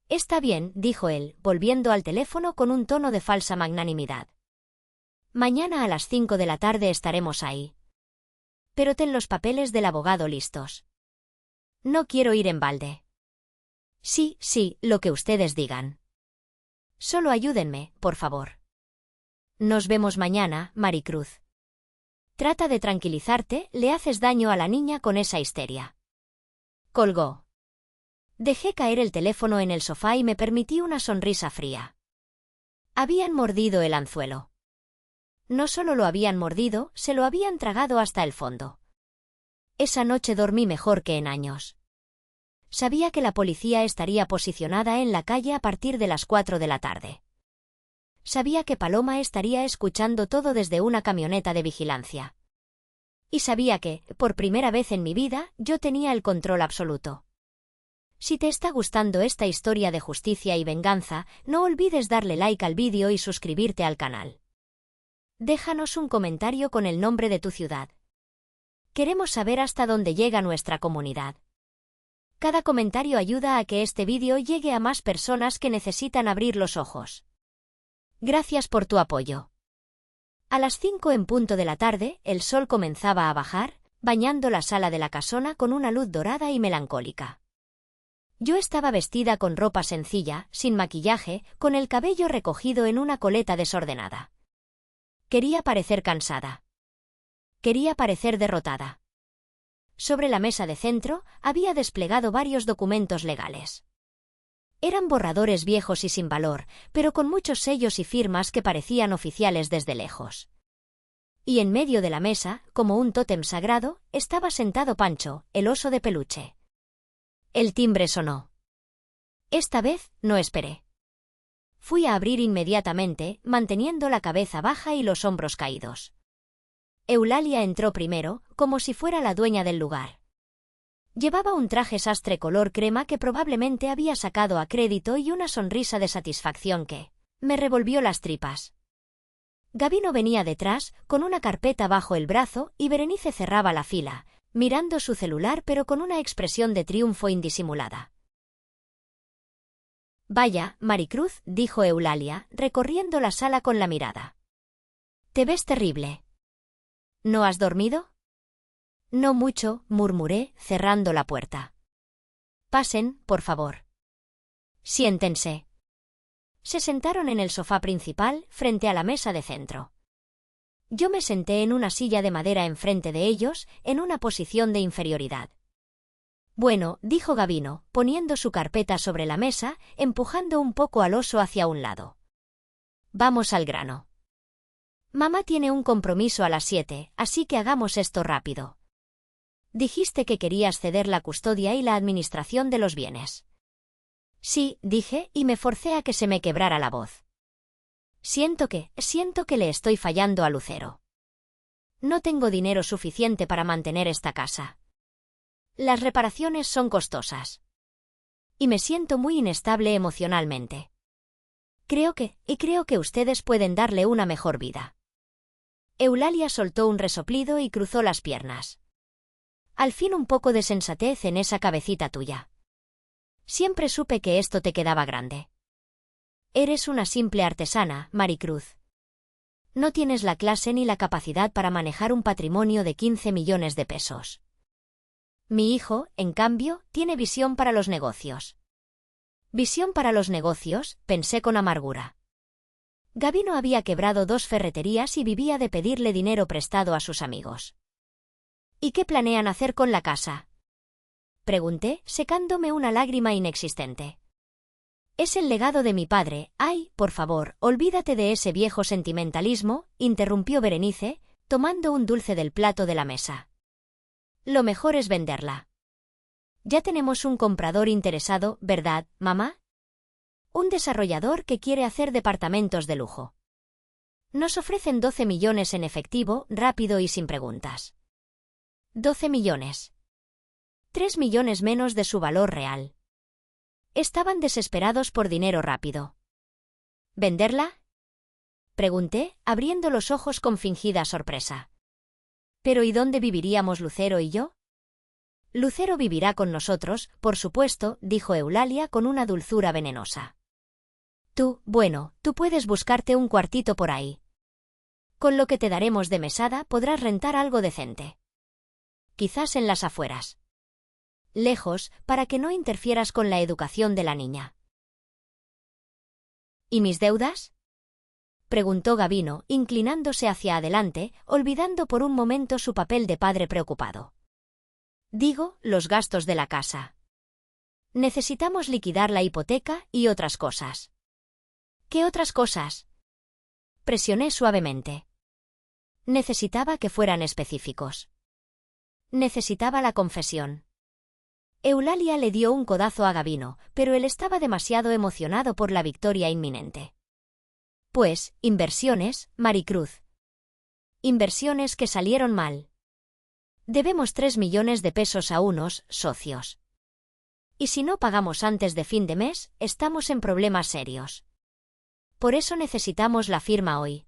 Speaker 1: Está bien, dijo él, volviendo al teléfono con un tono de falsa magnanimidad. Mañana a las 5 de la tarde estaremos ahí. Pero ten los papeles del abogado listos. No quiero ir en balde. Sí, lo que ustedes digan. Solo ayúdenme, por favor. Nos vemos mañana, Maricruz. Trata de tranquilizarte, le haces daño a la niña con esa histeria. Colgó. Dejé caer el teléfono en el sofá y me permití una sonrisa fría. Habían mordido el anzuelo. No solo lo habían mordido, se lo habían tragado hasta el fondo. Esa noche dormí mejor que en años. Sabía que la policía estaría posicionada en la calle a partir de las 4 de la tarde. Sabía que Paloma estaría escuchando todo desde una camioneta de vigilancia. Y sabía que, por primera vez en mi vida, yo tenía el control absoluto. Si te está gustando esta historia de justicia y venganza, no olvides darle like al vídeo y suscribirte al canal. Déjanos un comentario con el nombre de tu ciudad. Queremos saber hasta dónde llega nuestra comunidad. Cada comentario ayuda a que este vídeo llegue a más personas que necesitan abrir los ojos. Gracias por tu apoyo. A las 5 en punto de la tarde, el sol comenzaba a bajar, bañando la sala de la casona con una luz dorada y melancólica. Yo estaba vestida con ropa sencilla, sin maquillaje, con el cabello recogido en una coleta desordenada. Quería parecer cansada. Quería parecer derrotada. Sobre la mesa de centro, había desplegado varios documentos legales. Eran borradores viejos y sin valor, pero con muchos sellos y firmas que parecían oficiales desde lejos. Y en medio de la mesa, como un tótem sagrado, estaba sentado Pancho, el oso de peluche. El timbre sonó. Esta vez, no esperé. Fui a abrir inmediatamente, manteniendo la cabeza baja y los hombros caídos. Eulalia entró primero, como si fuera la dueña del lugar. Llevaba un traje sastre color crema que probablemente había sacado a crédito y una sonrisa de satisfacción que me revolvió las tripas. Gabino venía detrás, con una carpeta bajo el brazo, y Berenice cerraba la fila, mirando su celular pero con una expresión de triunfo indisimulada. Vaya, Maricruz, dijo Eulalia, recorriendo la sala con la mirada. Te ves terrible. ¿No has dormido? No mucho, murmuré, cerrando la puerta. Pasen, por favor. Siéntense. Se sentaron en el sofá principal, frente a la mesa de centro. Yo me senté en una silla de madera enfrente de ellos, en una posición de inferioridad. Bueno, dijo Gavino, poniendo su carpeta sobre la mesa, empujando un poco al oso hacia un lado. Vamos al grano. Mamá tiene un compromiso a las 7, así que hagamos esto rápido. Dijiste que querías ceder la custodia y la administración de los bienes. Sí, dije, y me forcé a que se me quebrara la voz. Siento que le estoy fallando a Lucero. No tengo dinero suficiente para mantener esta casa. Las reparaciones son costosas. Y me siento muy inestable emocionalmente. Creo que ustedes pueden darle una mejor vida. Eulalia soltó un resoplido y cruzó las piernas. Al fin un poco de sensatez en esa cabecita tuya. Siempre supe que esto te quedaba grande. Eres una simple artesana, Maricruz. No tienes la clase ni la capacidad para manejar un patrimonio de 15 millones de pesos. Mi hijo, en cambio, tiene visión para los negocios. Visión para los negocios, pensé con amargura. Gavino había quebrado 2 ferreterías y vivía de pedirle dinero prestado a sus amigos. ¿Y qué planean hacer con la casa? Pregunté, secándome una lágrima inexistente. Es el legado de mi padre. Ay, por favor, olvídate de ese viejo sentimentalismo, interrumpió Berenice, tomando un dulce del plato de la mesa. Lo mejor es venderla. Ya tenemos un comprador interesado, ¿verdad, mamá? Un desarrollador que quiere hacer departamentos de lujo. Nos ofrecen 12 millones en efectivo, rápido y sin preguntas. 12 millones. 3 millones menos de su valor real. Estaban desesperados por dinero rápido. ¿Venderla? Pregunté, abriendo los ojos con fingida sorpresa. ¿Pero y dónde viviríamos Lucero y yo? Lucero vivirá con nosotros, por supuesto, dijo Eulalia con una dulzura venenosa. Tú puedes buscarte un cuartito por ahí. Con lo que te daremos de mesada podrás rentar algo decente. Quizás en las afueras. Lejos, para que no interfieras con la educación de la niña. ¿Y mis deudas? Preguntó Gavino, inclinándose hacia adelante, olvidando por un momento su papel de padre preocupado. Digo, los gastos de la casa. Necesitamos liquidar la hipoteca y otras cosas. ¿Qué otras cosas? Presioné suavemente. Necesitaba que fueran específicos. Necesitaba la confesión. Eulalia le dio un codazo a Gavino, pero él estaba demasiado emocionado por la victoria inminente. Pues, inversiones, Maricruz. Inversiones que salieron mal. Debemos 3 millones de pesos a unos socios. Y si no pagamos antes de fin de mes, estamos en problemas serios. Por eso necesitamos la firma hoy.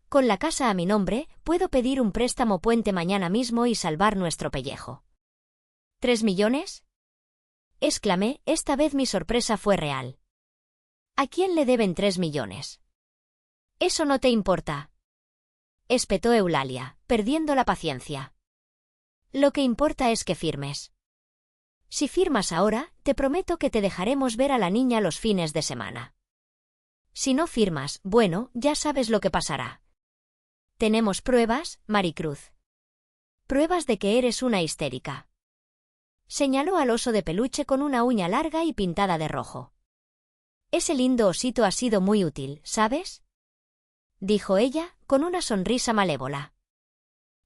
Speaker 1: Con la casa a mi nombre, puedo pedir un préstamo puente mañana mismo y salvar nuestro pellejo. ¿3 millones? Exclamé, esta vez mi sorpresa fue real. ¿A quién le deben 3 millones? Eso no te importa. Espetó Eulalia, perdiendo la paciencia. Lo que importa es que firmes. Si firmas ahora, te prometo que te dejaremos ver a la niña los fines de semana. Si no firmas, bueno, ya sabes lo que pasará. Tenemos pruebas, Maricruz. Pruebas de que eres una histérica. Señaló al oso de peluche con una uña larga y pintada de rojo. Ese lindo osito ha sido muy útil, ¿sabes? Dijo ella, con una sonrisa malévola.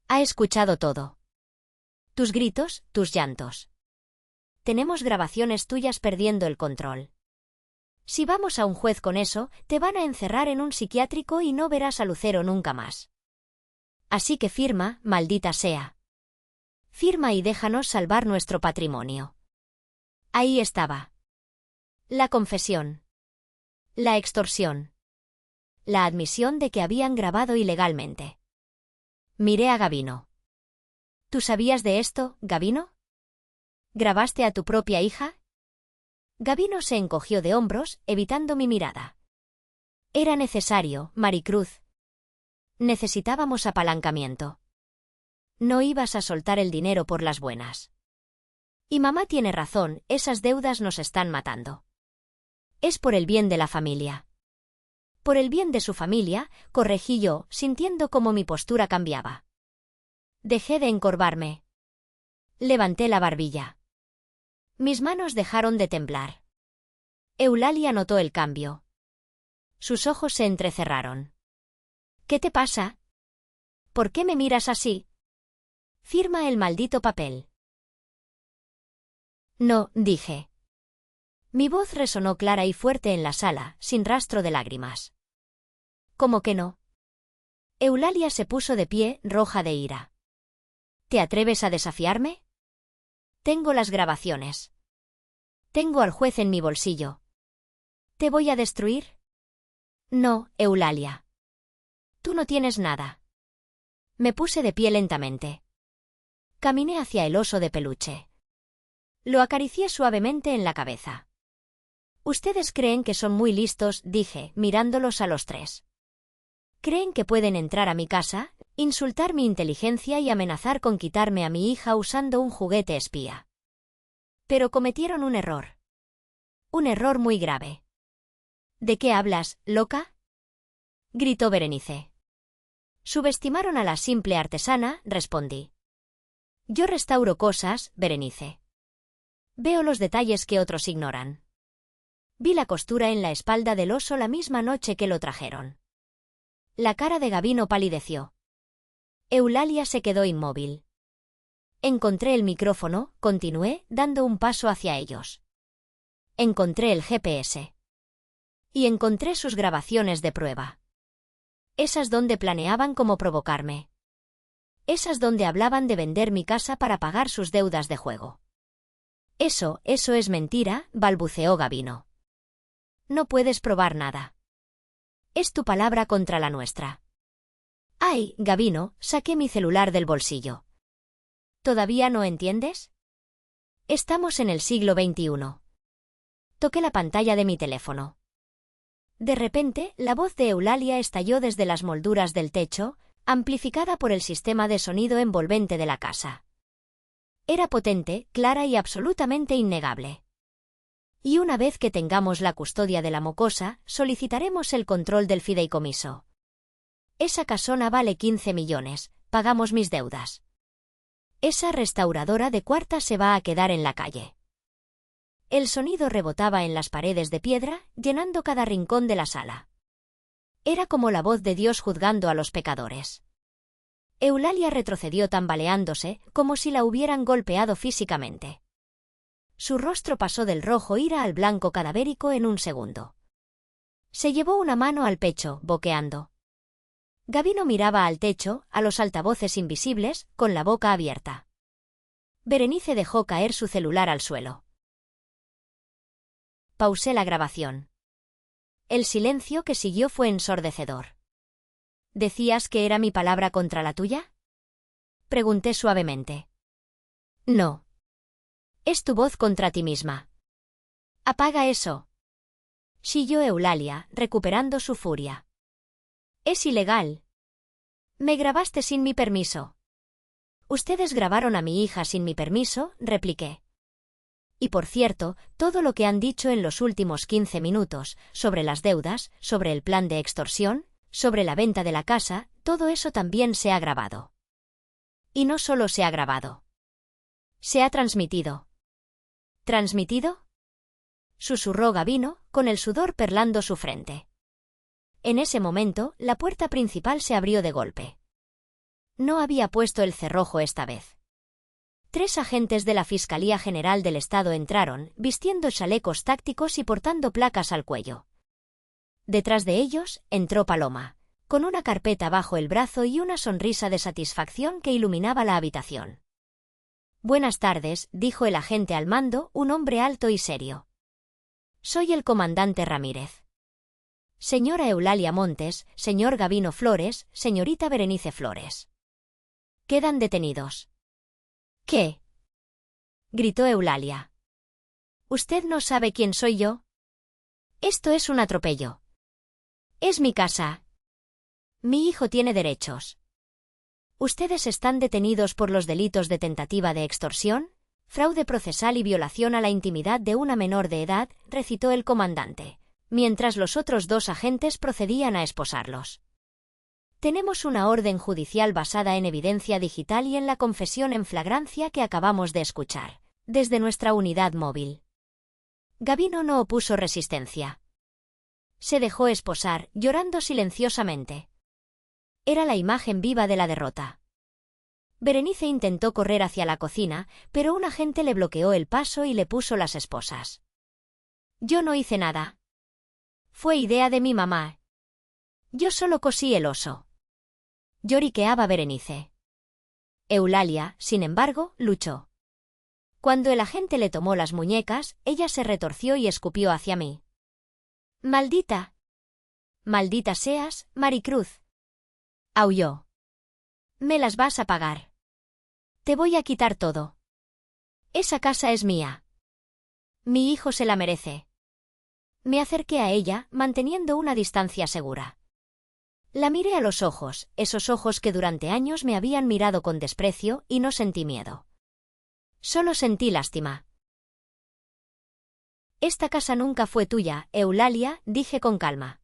Speaker 1: Ha escuchado todo. Tus gritos, tus llantos. Tenemos grabaciones tuyas perdiendo el control. Si vamos a un juez con eso, te van a encerrar en un psiquiátrico y no verás a Lucero nunca más. Así que firma, maldita sea. Firma y déjanos salvar nuestro patrimonio. Ahí estaba. La confesión. La extorsión. La admisión de que habían grabado ilegalmente. Miré a Gavino. ¿Tú sabías de esto, Gavino? ¿Grabaste a tu propia hija? Gavino se encogió de hombros, evitando mi mirada. Era necesario, Maricruz. Necesitábamos apalancamiento. No ibas a soltar el dinero por las buenas. Y mamá tiene razón, esas deudas nos están matando. Es por el bien de la familia. Por el bien de su familia, corregí yo, sintiendo cómo mi postura cambiaba. Dejé de encorvarme. Levanté la barbilla. Mis manos dejaron de temblar. Eulalia notó el cambio. Sus ojos se entrecerraron. ¿Qué te pasa? ¿Por qué me miras así? Firma el maldito papel. No, dije. Mi voz resonó clara y fuerte en la sala, sin rastro de lágrimas. ¿Cómo que no? Eulalia se puso de pie, roja de ira. ¿Te atreves a desafiarme? Tengo las grabaciones. Tengo al juez en mi bolsillo. ¿Te voy a destruir? No, Eulalia. Tú no tienes nada. Me puse de pie lentamente. Caminé hacia el oso de peluche. Lo acaricié suavemente en la cabeza. Ustedes creen que son muy listos, dije, mirándolos a los tres. Creen que pueden entrar a mi casa, insultar mi inteligencia y amenazar con quitarme a mi hija usando un juguete espía. Pero cometieron un error. Un error muy grave. ¿De qué hablas, loca? Gritó Berenice. Subestimaron a la simple artesana, respondí. Yo restauro cosas, Berenice. Veo los detalles que otros ignoran. Vi la costura en la espalda del oso la misma noche que lo trajeron. La cara de Gabino palideció. Eulalia se quedó inmóvil. Encontré el micrófono, continué, dando un paso hacia ellos. Encontré el GPS. Y encontré sus grabaciones de prueba. Esas donde planeaban cómo provocarme. Esas donde hablaban de vender mi casa para pagar sus deudas de juego. Eso es mentira, balbuceó Gabino. No puedes probar nada. Es tu palabra contra la nuestra. Ay, Gabino, saqué mi celular del bolsillo. ¿Todavía no entiendes? Estamos en el siglo XXI. Toqué la pantalla de mi teléfono. De repente, la voz de Eulalia estalló desde las molduras del techo, amplificada por el sistema de sonido envolvente de la casa. Era potente, clara y absolutamente innegable. Y una vez que tengamos la custodia de la mocosa, solicitaremos el control del fideicomiso. Esa casona vale 15 millones, pagamos mis deudas. Esa restauradora de cuarta se va a quedar en la calle. El sonido rebotaba en las paredes de piedra, llenando cada rincón de la sala. Era como la voz de Dios juzgando a los pecadores. Eulalia retrocedió tambaleándose, como si la hubieran golpeado físicamente. Su rostro pasó del rojo ira al blanco cadavérico en un segundo. Se llevó una mano al pecho, boqueando. Gabino miraba al techo, a los altavoces invisibles, con la boca abierta. Berenice dejó caer su celular al suelo. Pausé la grabación. El silencio que siguió fue ensordecedor. ¿Decías que era mi palabra contra la tuya? Pregunté suavemente. No. Es tu voz contra ti misma. Apaga eso. Chilló Eulalia, recuperando su furia. Es ilegal. Me grabaste sin mi permiso. Ustedes grabaron a mi hija sin mi permiso, repliqué. Y por cierto, todo lo que han dicho en los últimos 15 minutos, sobre las deudas, sobre el plan de extorsión, sobre la venta de la casa, todo eso también se ha grabado. Y no solo se ha grabado. Se ha transmitido. ¿Transmitido? Susurró Gabino, con el sudor perlando su frente. En ese momento, la puerta principal se abrió de golpe. No había puesto el cerrojo esta vez. 3 agentes de la Fiscalía General del Estado entraron, vistiendo chalecos tácticos y portando placas al cuello. Detrás de ellos, entró Paloma, con una carpeta bajo el brazo y una sonrisa de satisfacción que iluminaba la habitación. Buenas tardes, dijo el agente al mando, un hombre alto y serio. Soy el comandante Ramírez. Señora Eulalia Montes, señor Gabino Flores, señorita Berenice Flores. Quedan detenidos. ¿Qué? Gritó Eulalia. ¿Usted no sabe quién soy yo? Esto es un atropello. Es mi casa. Mi hijo tiene derechos. Ustedes están detenidos por los delitos de tentativa de extorsión, fraude procesal y violación a la intimidad de una menor de edad, recitó el comandante, mientras los otros 2 agentes procedían a esposarlos. Tenemos una orden judicial basada en evidencia digital y en la confesión en flagrancia que acabamos de escuchar, desde nuestra unidad móvil. Gavino no opuso resistencia. Se dejó esposar, llorando silenciosamente. Era la imagen viva de la derrota. Berenice intentó correr hacia la cocina, pero un agente le bloqueó el paso y le puso las esposas. Yo no hice nada. Fue idea de mi mamá. Yo solo cosí el oso. Lloriqueaba Berenice. Eulalia, sin embargo, luchó. Cuando el agente le tomó las muñecas, ella se retorció y escupió hacia mí. ¡Maldita! ¡Maldita seas, Maricruz! Aulló. Me las vas a pagar. Te voy a quitar todo. Esa casa es mía. Mi hijo se la merece. Me acerqué a ella, manteniendo una distancia segura. La miré a los ojos, esos ojos que durante años me habían mirado con desprecio, y no sentí miedo. Solo sentí lástima. Esta casa nunca fue tuya, Eulalia, dije con calma.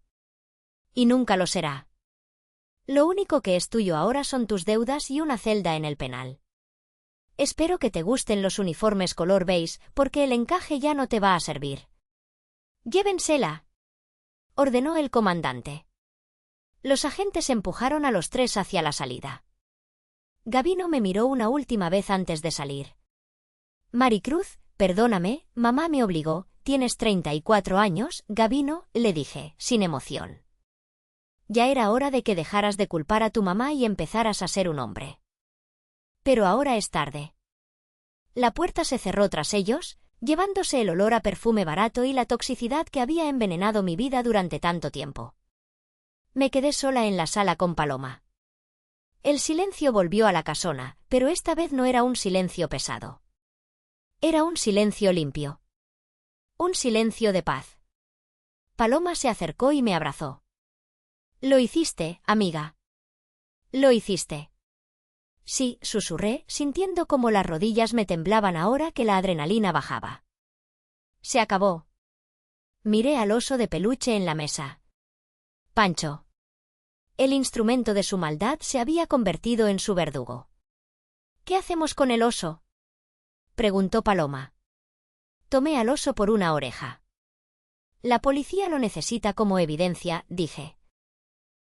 Speaker 1: Y nunca lo será. Lo único que es tuyo ahora son tus deudas y una celda en el penal. Espero que te gusten los uniformes color beige, porque el encaje ya no te va a servir. Llévensela, ordenó el comandante. Los agentes empujaron a los 3 hacia la salida. Gavino me miró una última vez antes de salir. Maricruz, perdóname, mamá me obligó, tienes 34 años, Gavino, le dije, sin emoción. Ya era hora de que dejaras de culpar a tu mamá y empezaras a ser un hombre. Pero ahora es tarde. La puerta se cerró tras ellos, llevándose el olor a perfume barato y la toxicidad que había envenenado mi vida durante tanto tiempo. Me quedé sola en la sala con Paloma. El silencio volvió a la casona, pero esta vez no era un silencio pesado. Era un silencio limpio. Un silencio de paz. Paloma se acercó y me abrazó. Lo hiciste, amiga. Lo hiciste. Sí, susurré, sintiendo cómo las rodillas me temblaban ahora que la adrenalina bajaba. Se acabó. Miré al oso de peluche en la mesa. Pancho. El instrumento de su maldad se había convertido en su verdugo. ¿Qué hacemos con el oso?, preguntó Paloma. Tomé al oso por una oreja. La policía lo necesita como evidencia, dije.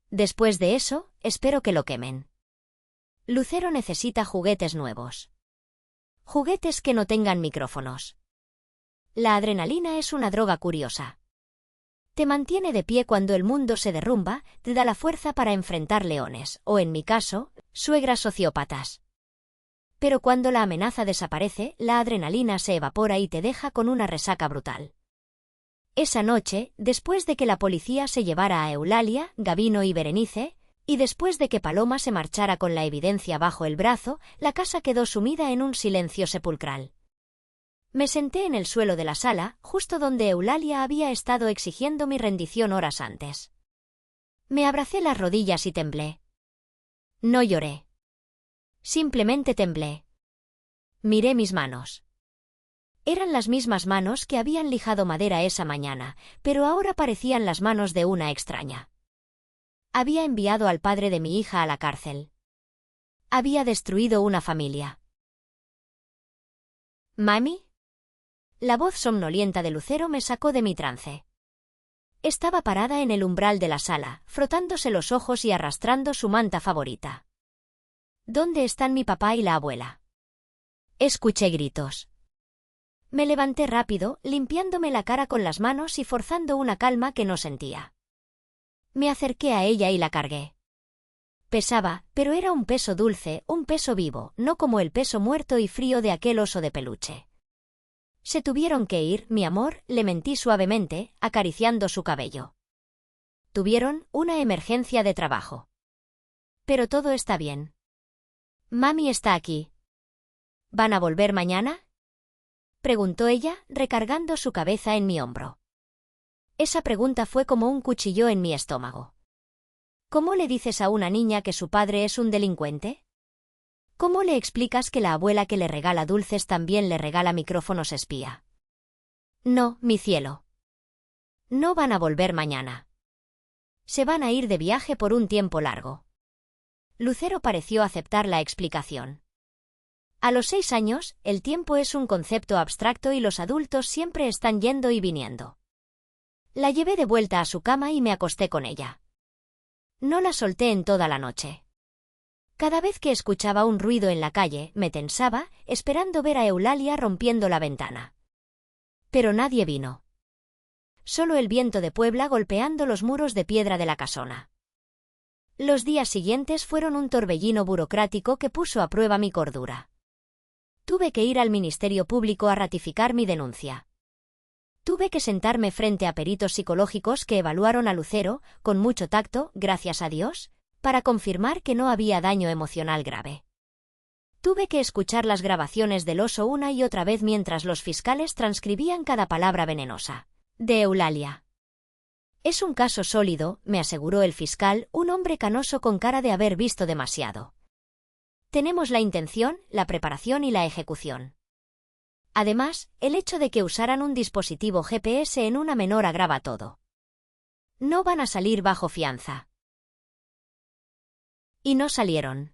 Speaker 1: Después de eso, espero que lo quemen. Lucero necesita juguetes nuevos. Juguetes que no tengan micrófonos. La adrenalina es una droga curiosa. Te mantiene de pie cuando el mundo se derrumba, te da la fuerza para enfrentar leones, o en mi caso, suegras sociópatas. Pero cuando la amenaza desaparece, la adrenalina se evapora y te deja con una resaca brutal. Esa noche, después de que la policía se llevara a Eulalia, Gavino y Berenice, y después de que Paloma se marchara con la evidencia bajo el brazo, la casa quedó sumida en un silencio sepulcral. Me senté en el suelo de la sala, justo donde Eulalia había estado exigiendo mi rendición horas antes. Me abracé las rodillas y temblé. No lloré. Simplemente temblé. Miré mis manos. Eran las mismas manos que habían lijado madera esa mañana, pero ahora parecían las manos de una extraña. Había enviado al padre de mi hija a la cárcel. Había destruido una familia. ¿Mami? La voz somnolienta de Lucero me sacó de mi trance. Estaba parada en el umbral de la sala, frotándose los ojos y arrastrando su manta favorita. ¿Dónde están mi papá y la abuela? Escuché gritos. Me levanté rápido, limpiándome la cara con las manos y forzando una calma que no sentía. Me acerqué a ella y la cargué. Pesaba, pero era un peso dulce, un peso vivo, no como el peso muerto y frío de aquel oso de peluche. Se tuvieron que ir, mi amor, le mentí suavemente, acariciando su cabello. Tuvieron una emergencia de trabajo. Pero todo está bien. Mami está aquí. ¿Van a volver mañana?, preguntó ella, recargando su cabeza en mi hombro. Esa pregunta fue como un cuchillo en mi estómago. ¿Cómo le dices a una niña que su padre es un delincuente? ¿Cómo le explicas que la abuela que le regala dulces también le regala micrófonos espía? No, mi cielo. No van a volver mañana. Se van a ir de viaje por un tiempo largo. Lucero pareció aceptar la explicación. A los 6 años, el tiempo es un concepto abstracto y los adultos siempre están yendo y viniendo. La llevé de vuelta a su cama y me acosté con ella. No la solté en toda la noche. Cada vez que escuchaba un ruido en la calle, me tensaba, esperando ver a Eulalia rompiendo la ventana. Pero nadie vino. Solo el viento de Puebla golpeando los muros de piedra de la casona. Los días siguientes fueron un torbellino burocrático que puso a prueba mi cordura. Tuve que ir al Ministerio Público a ratificar mi denuncia. Tuve que sentarme frente a peritos psicológicos que evaluaron a Lucero, con mucho tacto, gracias a Dios, para confirmar que no había daño emocional grave. Tuve que escuchar las grabaciones del oso una y otra vez mientras los fiscales transcribían cada palabra venenosa de Eulalia. Es un caso sólido, me aseguró el fiscal, un hombre canoso con cara de haber visto demasiado. Tenemos la intención, la preparación y la ejecución. Además, el hecho de que usaran un dispositivo GPS en una menor agrava todo. No van a salir bajo fianza. Y no salieron.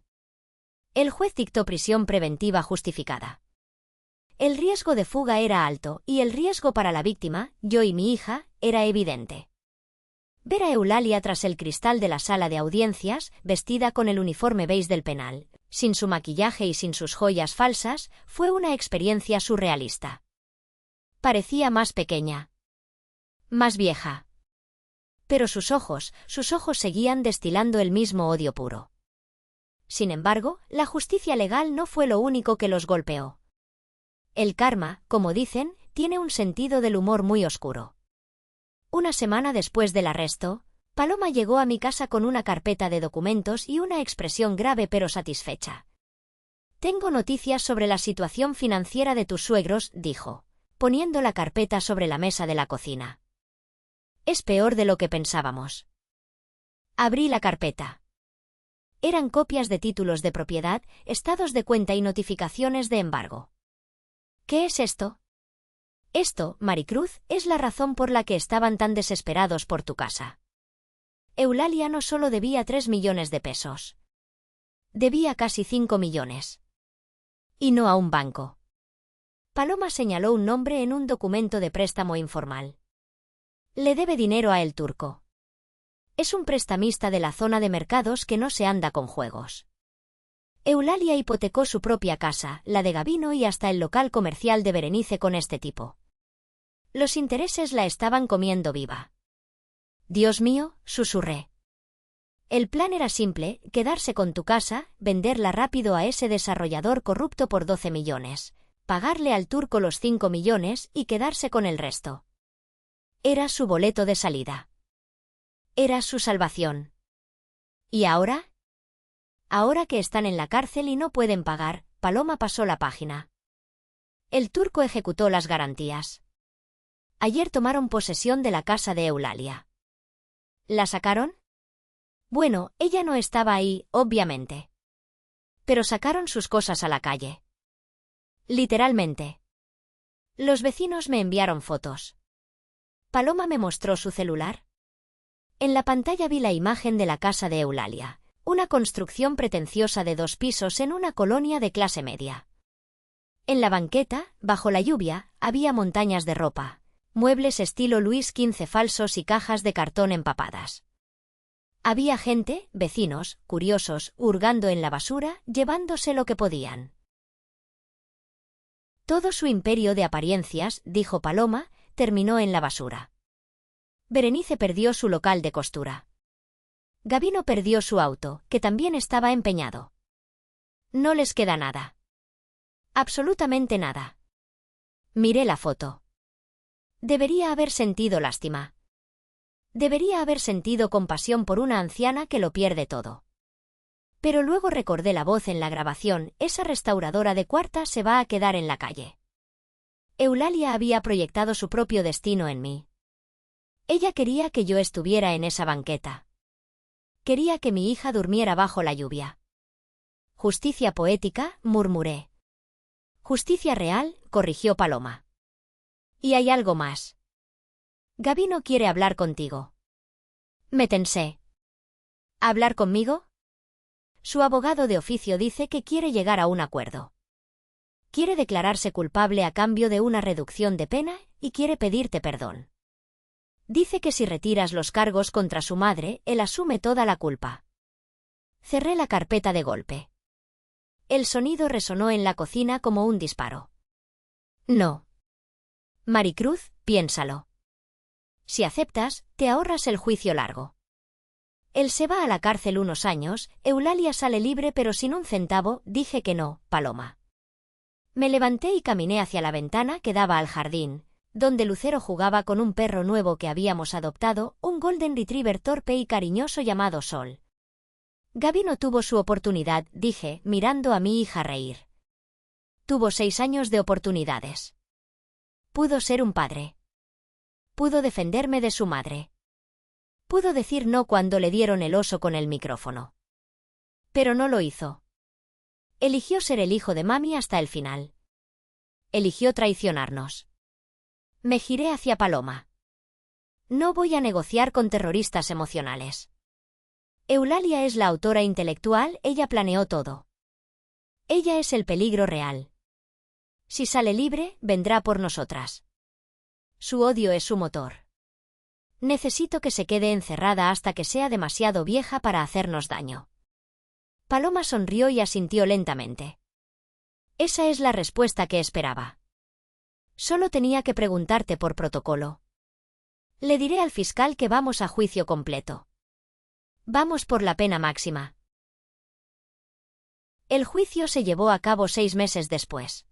Speaker 1: El juez dictó prisión preventiva justificada. El riesgo de fuga era alto, y el riesgo para la víctima, yo y mi hija, era evidente. Ver a Eulalia tras el cristal de la sala de audiencias, vestida con el uniforme beige del penal, sin su maquillaje y sin sus joyas falsas, fue una experiencia surrealista. Parecía más pequeña. Más vieja. Pero sus ojos seguían destilando el mismo odio puro. Sin embargo, la justicia legal no fue lo único que los golpeó. El karma, como dicen, tiene un sentido del humor muy oscuro. Una semana después del arresto, Paloma llegó a mi casa con una carpeta de documentos y una expresión grave pero satisfecha. Tengo noticias sobre la situación financiera de tus suegros, dijo, poniendo la carpeta sobre la mesa de la cocina. Es peor de lo que pensábamos. Abrí la carpeta. Eran copias de títulos de propiedad, estados de cuenta y notificaciones de embargo. ¿Qué es esto? Esto, Maricruz, es la razón por la que estaban tan desesperados por tu casa. Eulalia no solo debía 3 millones de pesos. Debía casi 5 millones. Y no a un banco. Paloma señaló un nombre en un documento de préstamo informal. Le debe dinero a El Turco. Es un prestamista de la zona de mercados que no se anda con juegos. Eulalia hipotecó su propia casa, la de Gabino y hasta el local comercial de Berenice con este tipo. Los intereses la estaban comiendo viva. Dios mío, susurré. El plan era simple, quedarse con tu casa, venderla rápido a ese desarrollador corrupto por 12 millones, pagarle al Turco los 5 millones y quedarse con el resto. Era su boleto de salida. Era su salvación. ¿Y ahora? Ahora que están en la cárcel y no pueden pagar, Paloma pasó la página. El Turco ejecutó las garantías. Ayer tomaron posesión de la casa de Eulalia. ¿La sacaron? Bueno, ella no estaba ahí, obviamente. Pero sacaron sus cosas a la calle. Literalmente. Los vecinos me enviaron fotos. Paloma me mostró su celular. En la pantalla vi la imagen de la casa de Eulalia, una construcción pretenciosa de 2 pisos en una colonia de clase media. En la banqueta, bajo la lluvia, había montañas de ropa, muebles estilo Luis XV falsos y cajas de cartón empapadas. Había gente, vecinos, curiosos, hurgando en la basura, llevándose lo que podían. Todo su imperio de apariencias, dijo Paloma, terminó en la basura. Berenice perdió su local de costura. Gabino perdió su auto, que también estaba empeñado. No les queda nada. Absolutamente nada. Miré la foto. Debería haber sentido lástima. Debería haber sentido compasión por una anciana que lo pierde todo. Pero luego recordé la voz en la grabación, esa restauradora de cuarta se va a quedar en la calle. Eulalia había proyectado su propio destino en mí. Ella quería que yo estuviera en esa banqueta. Quería que mi hija durmiera bajo la lluvia. Justicia poética, murmuré. Justicia real, corrigió Paloma. Y hay algo más. Gabino quiere hablar contigo. Me tensé. ¿Hablar conmigo? Su abogado de oficio dice que quiere llegar a un acuerdo. Quiere declararse culpable a cambio de una reducción de pena y quiere pedirte perdón. Dice que si retiras los cargos contra su madre, él asume toda la culpa. Cerré la carpeta de golpe. El sonido resonó en la cocina como un disparo. No. Maricruz, piénsalo. Si aceptas, te ahorras el juicio largo. Él se va a la cárcel unos años, Eulalia sale libre pero sin un centavo, dije que no, Paloma. Me levanté y caminé hacia la ventana que daba al jardín, donde Lucero jugaba con un perro nuevo que habíamos adoptado, un golden retriever torpe y cariñoso llamado Sol. Gabino tuvo su oportunidad, dije, mirando a mi hija reír. Tuvo 6 años de oportunidades. Pudo ser un padre. Pudo defenderme de su madre. Pudo decir no cuando le dieron el oso con el micrófono. Pero no lo hizo. Eligió ser el hijo de mami hasta el final. Eligió traicionarnos. Me giré hacia Paloma. No voy a negociar con terroristas emocionales. Eulalia es la autora intelectual, ella planeó todo. Ella es el peligro real. Si sale libre, vendrá por nosotras. Su odio es su motor. Necesito que se quede encerrada hasta que sea demasiado vieja para hacernos daño. Paloma sonrió y asintió lentamente. Esa es la respuesta que esperaba. Solo tenía que preguntarte por protocolo. Le diré al fiscal que vamos a juicio completo. Vamos por la pena máxima. El juicio se llevó a cabo 6 meses después.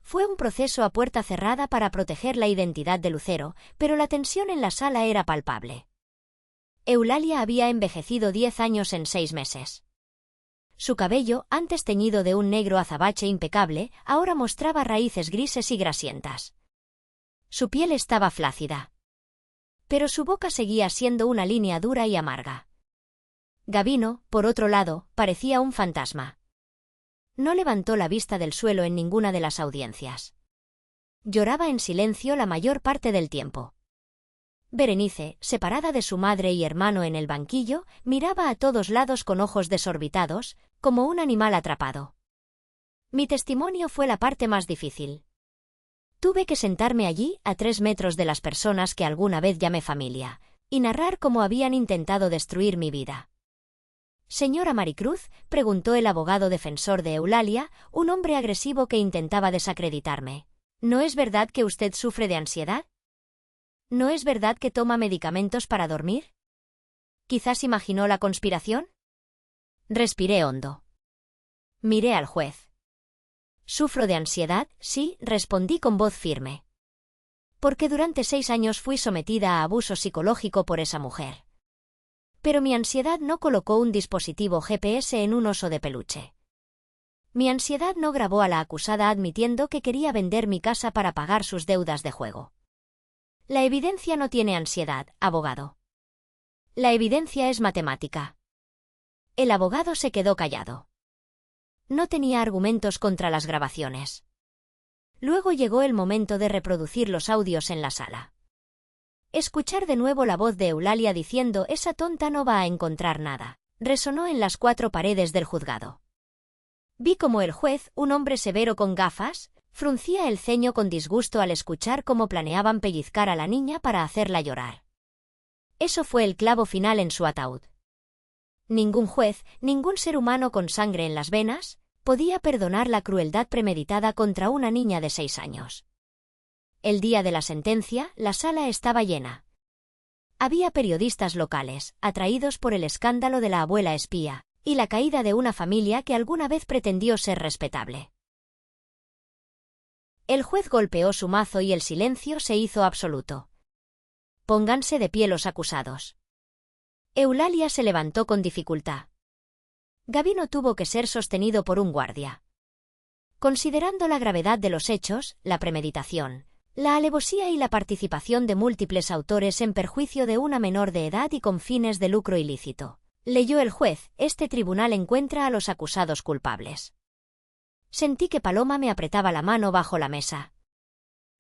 Speaker 1: Fue un proceso a puerta cerrada para proteger la identidad de Lucero, pero la tensión en la sala era palpable. Eulalia había envejecido 10 años en 6 meses. Su cabello, antes teñido de un negro azabache impecable, ahora mostraba raíces grises y grasientas. Su piel estaba flácida. Pero su boca seguía siendo una línea dura y amarga. Gabino, por otro lado, parecía un fantasma. No levantó la vista del suelo en ninguna de las audiencias. Lloraba en silencio la mayor parte del tiempo. Berenice, separada de su madre y hermano en el banquillo, miraba a todos lados con ojos desorbitados, como un animal atrapado. Mi testimonio fue la parte más difícil. Tuve que sentarme allí, a 3 metros de las personas que alguna vez llamé familia, y narrar cómo habían intentado destruir mi vida. Señora Maricruz, preguntó el abogado defensor de Eulalia, un hombre agresivo que intentaba desacreditarme. ¿No es verdad que usted sufre de ansiedad? ¿No es verdad que toma medicamentos para dormir? ¿Quizás imaginó la conspiración? Respiré hondo. Miré al juez. ¿Sufro de ansiedad? Sí, respondí con voz firme. Porque durante 6 años fui sometida a abuso psicológico por esa mujer. Pero mi ansiedad no colocó un dispositivo GPS en un oso de peluche. Mi ansiedad no grabó a la acusada admitiendo que quería vender mi casa para pagar sus deudas de juego. La evidencia no tiene ansiedad, abogado. La evidencia es matemática. El abogado se quedó callado. No tenía argumentos contra las grabaciones. Luego llegó el momento de reproducir los audios en la sala. Escuchar de nuevo la voz de Eulalia diciendo «esa tonta no va a encontrar nada», resonó en las 4 paredes del juzgado. Vi cómo el juez, un hombre severo con gafas, fruncía el ceño con disgusto al escuchar cómo planeaban pellizcar a la niña para hacerla llorar. Eso fue el clavo final en su ataúd. Ningún juez, ningún ser humano con sangre en las venas, podía perdonar la crueldad premeditada contra una niña de 6 años. El día de la sentencia, la sala estaba llena. Había periodistas locales, atraídos por el escándalo de la abuela espía, y la caída de una familia que alguna vez pretendió ser respetable. El juez golpeó su mazo y el silencio se hizo absoluto. Pónganse de pie los acusados. Eulalia se levantó con dificultad. Gabino tuvo que ser sostenido por un guardia. Considerando la gravedad de los hechos, la premeditación, la alevosía y la participación de múltiples autores en perjuicio de una menor de edad y con fines de lucro ilícito, Leyó el juez: este tribunal encuentra a los acusados culpables. Sentí que Paloma me apretaba la mano bajo la mesa.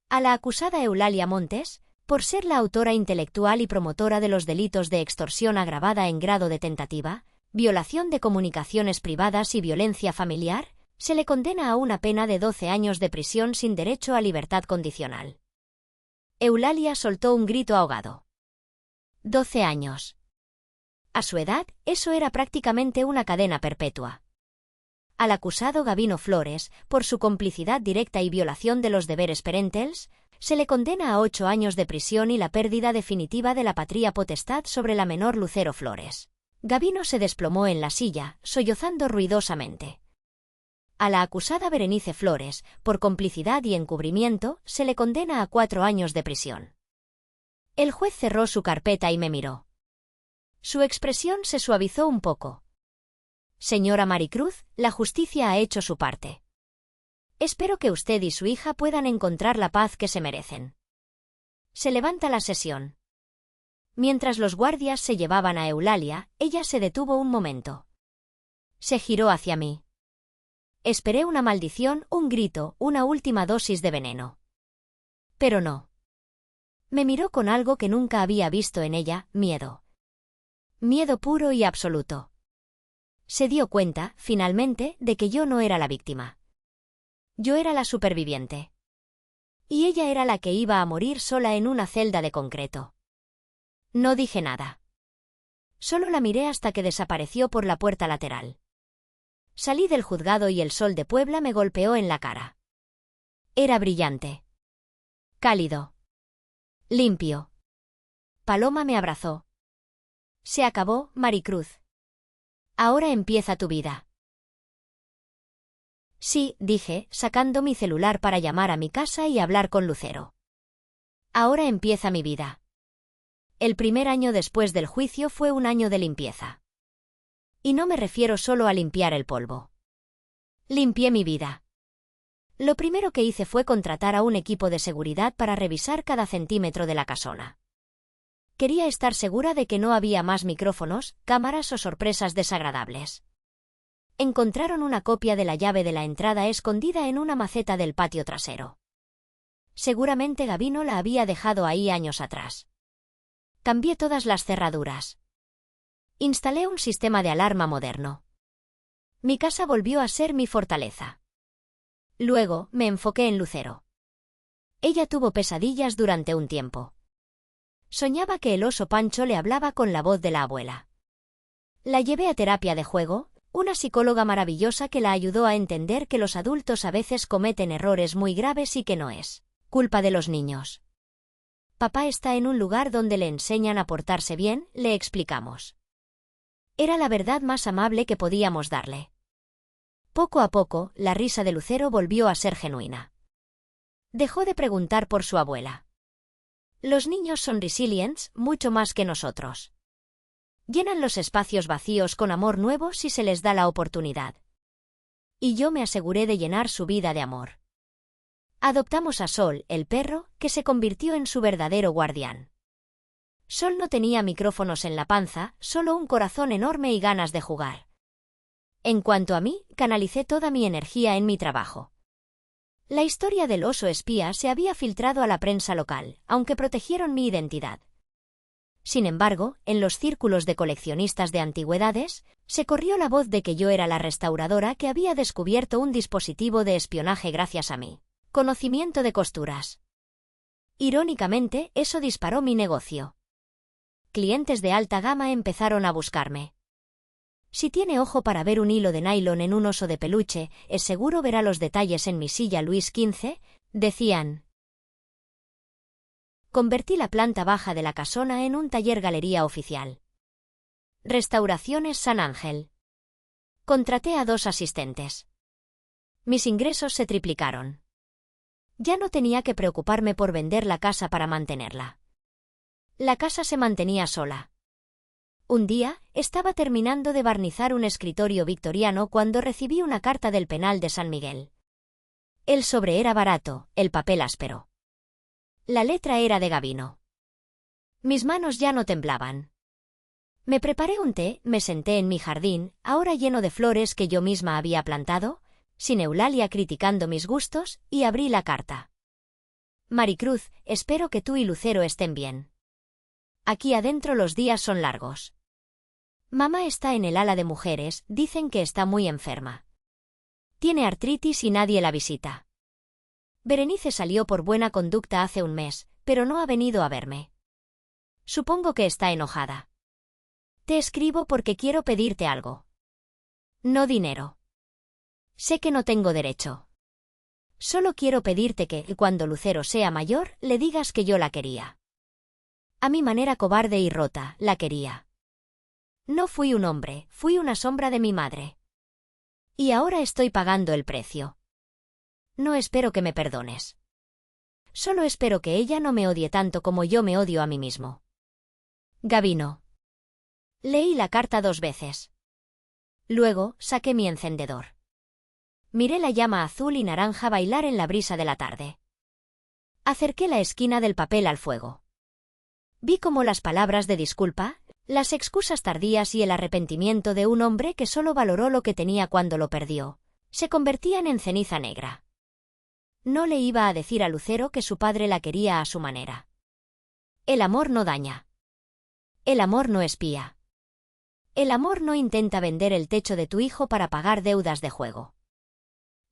Speaker 1: A la acusada Eulalia Montes, por ser la autora intelectual y promotora de los delitos de extorsión agravada en grado de tentativa, violación de comunicaciones privadas y violencia familiar, se le condena a una pena de 12 años de prisión sin derecho a libertad condicional. Eulalia soltó un grito ahogado. 12 años. A su edad, eso era prácticamente una cadena perpetua. Al acusado Gabino Flores, por su complicidad directa y violación de los deberes parentales, se le condena a 8 años de prisión y la pérdida definitiva de la patria potestad sobre la menor Lucero Flores. Gabino se desplomó en la silla, sollozando ruidosamente. A la acusada Berenice Flores, por complicidad y encubrimiento, se le condena a 4 años de prisión. El juez cerró su carpeta y me miró. Su expresión se suavizó un poco. Señora Maricruz, la justicia ha hecho su parte. Espero que usted y su hija puedan encontrar la paz que se merecen. Se levanta la sesión. Mientras los guardias se llevaban a Eulalia, ella se detuvo un momento. Se giró hacia mí. Esperé una maldición, un grito, una última dosis de veneno. Pero no. Me miró con algo que nunca había visto en ella: miedo. Miedo puro y absoluto. Se dio cuenta, finalmente, de que yo no era la víctima. Yo era la superviviente. Y ella era la que iba a morir sola en una celda de concreto. No dije nada. Solo la miré hasta que desapareció por la puerta lateral. Salí del juzgado y el sol de Puebla me golpeó en la cara. Era brillante. Cálido. Limpio. Paloma me abrazó. Se acabó, Maricruz. Ahora empieza tu vida. Sí, dije, sacando mi celular para llamar a mi casa y hablar con Lucero. Ahora empieza mi vida. El primer año después del juicio fue un año de limpieza. Y no me refiero solo a limpiar el polvo. Limpié mi vida. Lo primero que hice fue contratar a un equipo de seguridad para revisar cada centímetro de la casona. Quería estar segura de que no había más micrófonos, cámaras o sorpresas desagradables. Encontraron una copia de la llave de la entrada escondida en una maceta del patio trasero. Seguramente Gabino la había dejado ahí años atrás. Cambié todas las cerraduras. Instalé un sistema de alarma moderno. Mi casa volvió a ser mi fortaleza. Luego, me enfoqué en Lucero. Ella tuvo pesadillas durante un tiempo. Soñaba que el oso Pancho le hablaba con la voz de la abuela. La llevé a terapia de juego, una psicóloga maravillosa que la ayudó a entender que los adultos a veces cometen errores muy graves y que no es culpa de los niños. Papá está en un lugar donde le enseñan a portarse bien, le explicamos. Era la verdad más amable que podíamos darle. Poco a poco, la risa de Lucero volvió a ser genuina. Dejó de preguntar por su abuela. Los niños son resilientes, mucho más que nosotros. Llenan los espacios vacíos con amor nuevo si se les da la oportunidad. Y yo me aseguré de llenar su vida de amor. Adoptamos a Sol, el perro, que se convirtió en su verdadero guardián. Sol no tenía micrófonos en la panza, solo un corazón enorme y ganas de jugar. En cuanto a mí, canalicé toda mi energía en mi trabajo. La historia del oso espía se había filtrado a la prensa local, aunque protegieron mi identidad. Sin embargo, en los círculos de coleccionistas de antigüedades, se corrió la voz de que yo era la restauradora que había descubierto un dispositivo de espionaje gracias a mí. Conocimiento de costuras. Irónicamente, eso disparó mi negocio. Clientes de alta gama empezaron a buscarme. Si tiene ojo para ver un hilo de nylon en un oso de peluche, es seguro verá los detalles en mi silla Luis XV, decían. Convertí la planta baja de la casona en un taller-galería oficial. Restauraciones San Ángel. Contraté a 2 asistentes. Mis ingresos se triplicaron. Ya no tenía que preocuparme por vender la casa para mantenerla. La casa se mantenía sola. Un día, estaba terminando de barnizar un escritorio victoriano cuando recibí una carta del penal de San Miguel. El sobre era barato, el papel áspero. La letra era de Gabino. Mis manos ya no temblaban. Me preparé un té, me senté en mi jardín, ahora lleno de flores que yo misma había plantado, sin Eulalia criticando mis gustos, y abrí la carta. Maricruz, espero que tú y Lucero estén bien. Aquí adentro los días son largos. Mamá está en el ala de mujeres, dicen que está muy enferma. Tiene artritis y nadie la visita. Berenice salió por buena conducta hace un mes, pero no ha venido a verme. Supongo que está enojada. Te escribo porque quiero pedirte algo. No dinero. Sé que no tengo derecho. Solo quiero pedirte que, cuando Lucero sea mayor, le digas que yo la quería. A mi manera cobarde y rota, la quería. No fui un hombre, fui una sombra de mi madre. Y ahora estoy pagando el precio. No espero que me perdones. Solo espero que ella no me odie tanto como yo me odio a mí mismo. Gabino. Leí la carta 2 veces. Luego, saqué mi encendedor. Miré la llama azul y naranja bailar en la brisa de la tarde. Acerqué la esquina del papel al fuego. Vi cómo las palabras de disculpa, las excusas tardías y el arrepentimiento de un hombre que solo valoró lo que tenía cuando lo perdió, se convertían en ceniza negra. No le iba a decir a Lucero que su padre la quería a su manera. El amor no daña. El amor no espía. El amor no intenta vender el techo de tu hijo para pagar deudas de juego.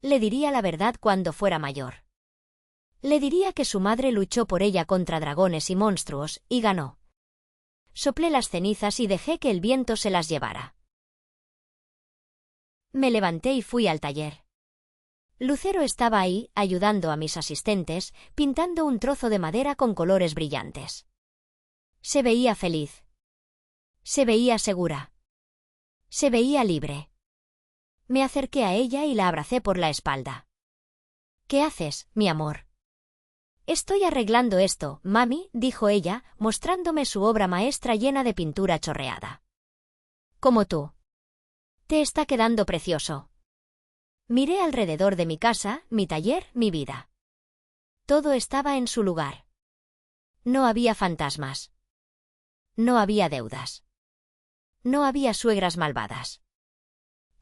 Speaker 1: Le diría la verdad cuando fuera mayor. Le diría que su madre luchó por ella contra dragones y monstruos, y ganó. Soplé las cenizas y dejé que el viento se las llevara. Me levanté y fui al taller. Lucero estaba ahí, ayudando a mis asistentes, pintando un trozo de madera con colores brillantes. Se veía feliz. Se veía segura. Se veía libre. Me acerqué a ella y la abracé por la espalda. ¿Qué haces, mi amor? Estoy arreglando esto, mami, dijo ella, mostrándome su obra maestra llena de pintura chorreada. Como tú. Te está quedando precioso. Miré alrededor de mi casa, mi taller, mi vida. Todo estaba en su lugar. No había fantasmas. No había deudas. No había suegras malvadas.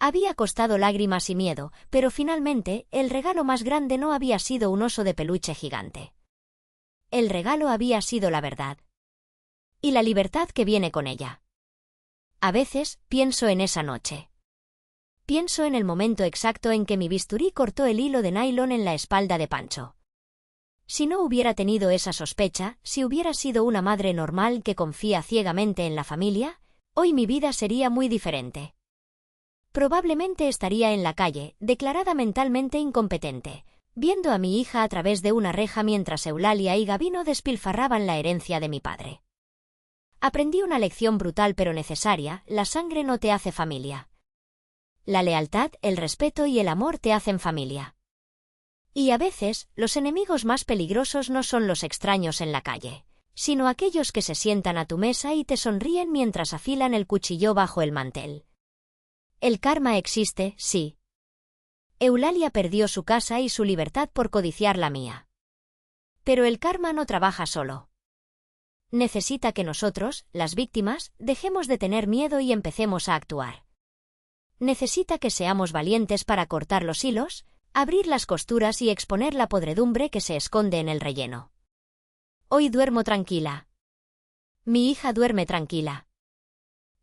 Speaker 1: Había costado lágrimas y miedo, pero finalmente, el regalo más grande no había sido un oso de peluche gigante. El regalo había sido la verdad. Y la libertad que viene con ella. A veces, pienso en esa noche. Pienso en el momento exacto en que mi bisturí cortó el hilo de nylon en la espalda de Pancho. Si no hubiera tenido esa sospecha, si hubiera sido una madre normal que confía ciegamente en la familia, hoy mi vida sería muy diferente. Probablemente estaría en la calle, declarada mentalmente incompetente, viendo a mi hija a través de una reja mientras Eulalia y Gabino despilfarraban la herencia de mi padre. Aprendí una lección brutal pero necesaria: la sangre no te hace familia. La lealtad, el respeto y el amor te hacen familia. Y a veces, los enemigos más peligrosos no son los extraños en la calle, sino aquellos que se sientan a tu mesa y te sonríen mientras afilan el cuchillo bajo el mantel. El karma existe, sí. Eulalia perdió su casa y su libertad por codiciar la mía. Pero el karma no trabaja solo. Necesita que nosotros, las víctimas, dejemos de tener miedo y empecemos a actuar. Necesita que seamos valientes para cortar los hilos, abrir las costuras y exponer la podredumbre que se esconde en el relleno. Hoy duermo tranquila. Mi hija duerme tranquila.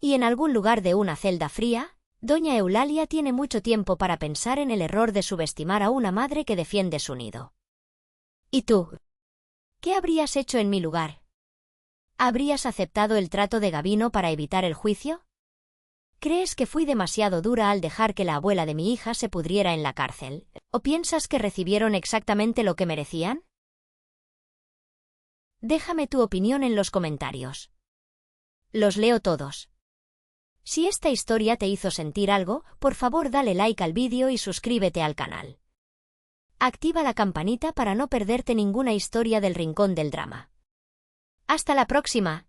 Speaker 1: Y en algún lugar de una celda fría, doña Eulalia tiene mucho tiempo para pensar en el error de subestimar a una madre que defiende su nido. ¿Y tú? ¿Qué habrías hecho en mi lugar? ¿Habrías aceptado el trato de Gabino para evitar el juicio? ¿Crees que fui demasiado dura al dejar que la abuela de mi hija se pudriera en la cárcel? ¿O piensas que recibieron exactamente lo que merecían? Déjame tu opinión en los comentarios. Los leo todos. Si esta historia te hizo sentir algo, por favor dale like al vídeo y suscríbete al canal. Activa la campanita para no perderte ninguna historia del Rincón del Drama. ¡Hasta la próxima!